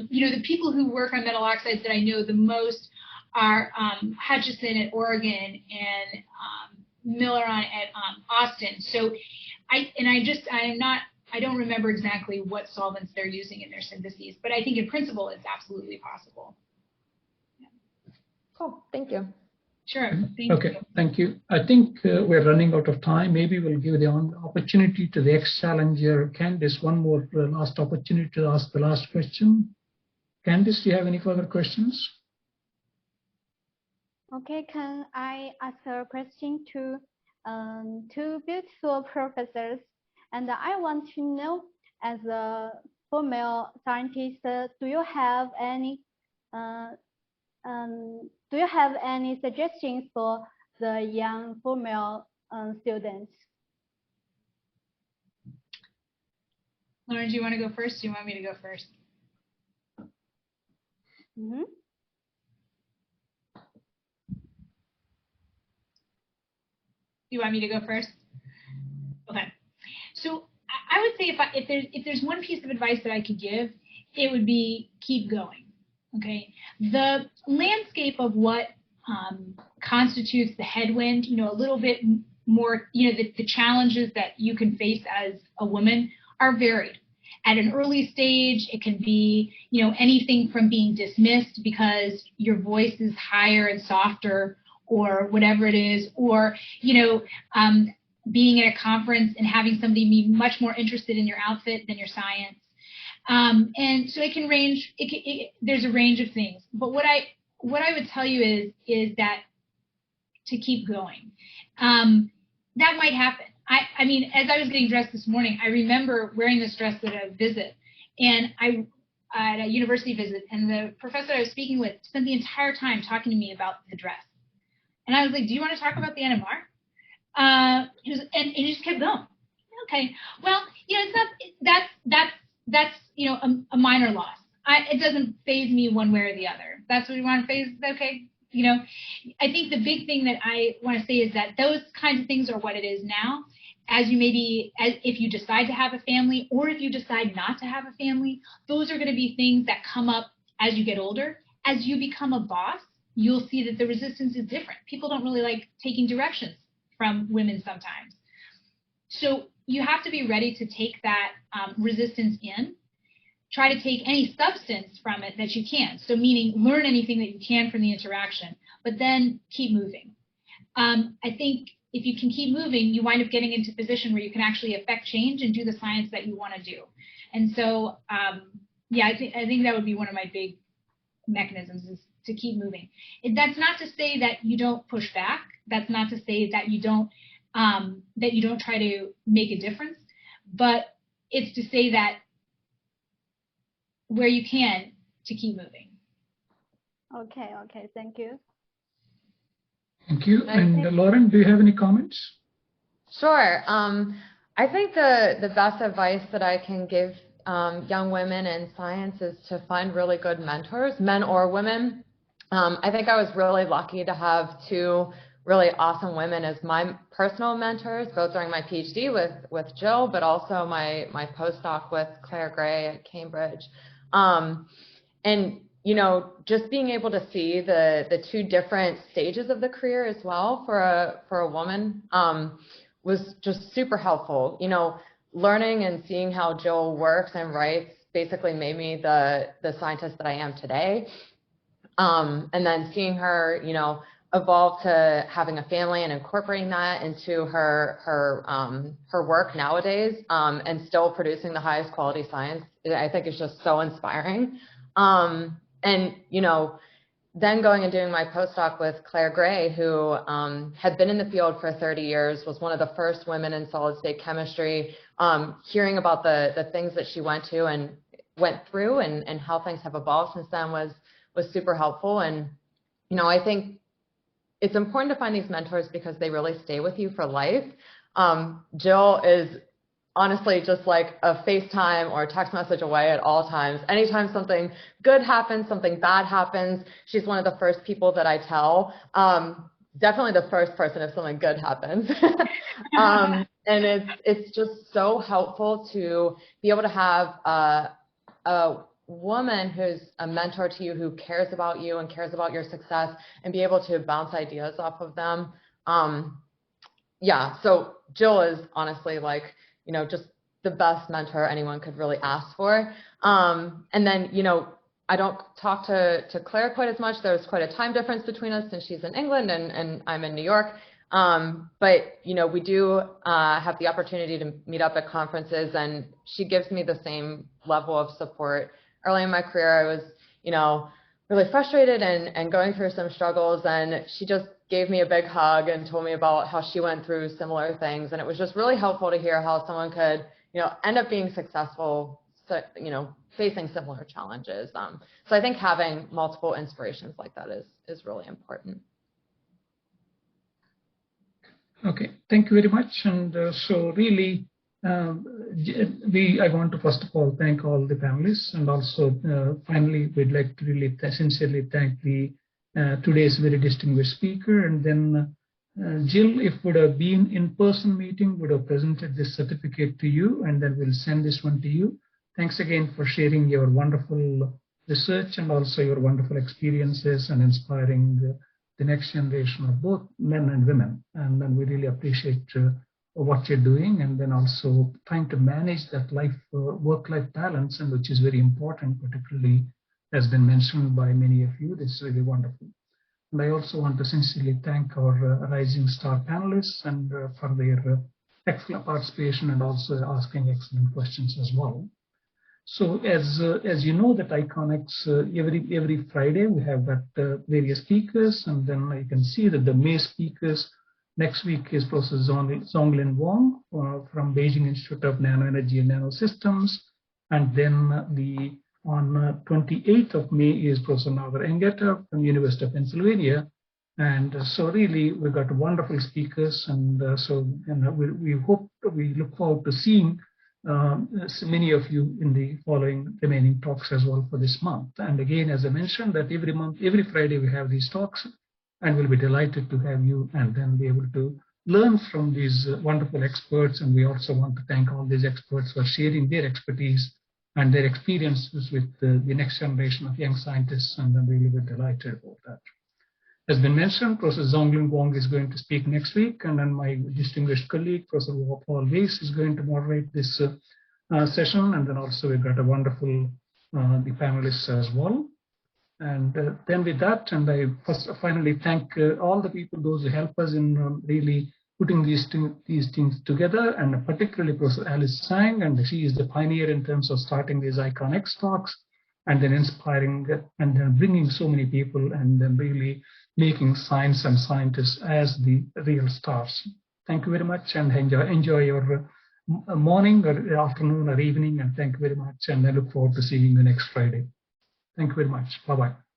You know, the people who work on metal oxides that I know the most are Hutchison at Oregon and Miller at Austin. So I don't remember exactly what solvents they're using in their syntheses, but I think in principle it's absolutely possible. Yeah. Cool. Thank you. Sure. Okay, thank you. I think we're running out of time. Maybe we'll give the opportunity to the ex-challenger, Candice, one more last opportunity to ask the last question. Candice, do you have any further questions? Okay, can I ask a question to two beautiful professors? And I want to know, as a female scientist, do you have any suggestions for the young female students? Lauren, do you want to go first? Do you want me to go first? Mm-hmm. You want me to go first? Okay. So I would say if there's one piece of advice that I could give, it would be keep going. Okay. The landscape of what constitutes the headwind, you know, a little bit more, you know, the challenges that you can face as a woman are varied. At an early stage, it can be, you know, anything from being dismissed because your voice is higher and softer or whatever it is, or, you know, being at a conference and having somebody be much more interested in your outfit than your science. And so it can range, there's a range of things. But what I would tell you is that to keep going. That might happen. I mean, as I was getting dressed this morning, I remember wearing this dress at a visit, and at a university visit, and the professor I was speaking with spent the entire time talking to me about the dress. And I was like, do you want to talk about the NMR? He just kept going. Okay, well, you know, it's not, that's you know, a minor loss. It doesn't faze me one way or the other. That's what you want to faze, okay. You know, I think the big thing that I want to say is that those kinds of things are what it is now. As if you decide to have a family, or if you decide not to have a family, those are going to be things that come up as you get older. As you become a boss, you'll see that the resistance is different. People don't really like taking directions from women sometimes. So you have to be ready to take that resistance in. try to take any substance from it that you can. So meaning learn anything that you can from the interaction, but then keep moving. I think if you can keep moving, you wind up getting into a position where you can actually affect change and do the science that you want to do. And so, yeah, I think that would be one of my big mechanisms, is to keep moving. That's not to say that you don't push back. That's not to say that you don't try to make a difference. But it's to say that where you can, to keep moving. Okay, thank you. Thank you. And Lauren, do you have any comments? Sure. I think the best advice that I can give young women in science is to find really good mentors, men or women. I think I was really lucky to have two really awesome women as my personal mentors, both during my PhD with Jill, but also my postdoc with Claire Gray at Cambridge. And you know, just being able to see the two different stages of the career as well for a woman was just super helpful. You know, learning and seeing how Jill works and writes basically made me the scientist that I am today. And then seeing her, you know, evolve to having a family and incorporating that into her work nowadays, and still producing the highest quality science, I think is just so inspiring. And, you know, then going and doing my postdoc with Claire Gray, who had been in the field for 30 years, was one of the first women in solid state chemistry, hearing about the things that she went through and how things have evolved since then was super helpful. And, you know, I think it's important to find these mentors because they really stay with you for life. Jill is honestly just like a FaceTime or a text message away at all times. Anytime something good happens, something bad happens, she's one of the first people that I tell. Definitely the first person if something good happens. And it's just so helpful to be able to have a woman who's a mentor to you, who cares about you and cares about your success, and be able to bounce ideas off of them. Yeah, so Jill is honestly like, you know, just the best mentor anyone could really ask for. And then, you know, I don't talk to Claire quite as much. There's quite a time difference between us since she's in England and I'm in New York. But, you know, we do have the opportunity to meet up at conferences, and she gives me the same level of support. Early in my career, I was, you know, really frustrated and going through some struggles, and she just gave me a big hug and told me about how she went through similar things. And it was just really helpful to hear how someone could, you know, end up being successful, you know, facing similar challenges. So I think having multiple inspirations like that is really important. Okay, thank you very much. And so really, I want to first of all thank all the panelists, and also finally we'd like to really sincerely thank the today's very distinguished speaker. And then Jill, if would have been in-person meeting, would have presented this certificate to you, and then we'll send this one to you. Thanks again for sharing your wonderful research and also your wonderful experiences and inspiring the next generation of both men and women. And then we really appreciate what you're doing, and then also trying to manage that work-life balance, and which is very important, particularly has been mentioned by many of you. This is really wonderful. And I also want to sincerely thank our rising star panelists and for their excellent participation and also asking excellent questions as well. So as you know, that IconX every Friday we have got various speakers, and then you can see that the May speakers next week is Professor Zonglin Wang from Beijing Institute of Nanoenergy and Nanosystems, and then on 28th of May is Professor Nagar Engeta from University of Pennsylvania. And so really we've got wonderful speakers, and we look forward to seeing so many of you in the following remaining talks as well for this month. And again, as I mentioned, that every month, every Friday we have these talks, and we'll be delighted to have you and then be able to learn from these wonderful experts. And we also want to thank all these experts for sharing their expertise and their experiences with the next generation of young scientists, and I'm really very delighted about that. As been mentioned, Professor Zonglin Wang is going to speak next week, and then my distinguished colleague, Professor Paul Weiss, is going to moderate this session. And then also we've got a wonderful the panelists as well. And then with that, and I finally thank all the people, those who help us in really putting these things together, and particularly Professor Alice Tsang, and she is the pioneer in terms of starting these Icon X talks, and then inspiring and then bringing so many people, and then really making science and scientists as the real stars. Thank you very much, and enjoy your morning or afternoon or evening, and thank you very much, and I look forward to seeing you next Friday. Thank you very much. Bye-bye.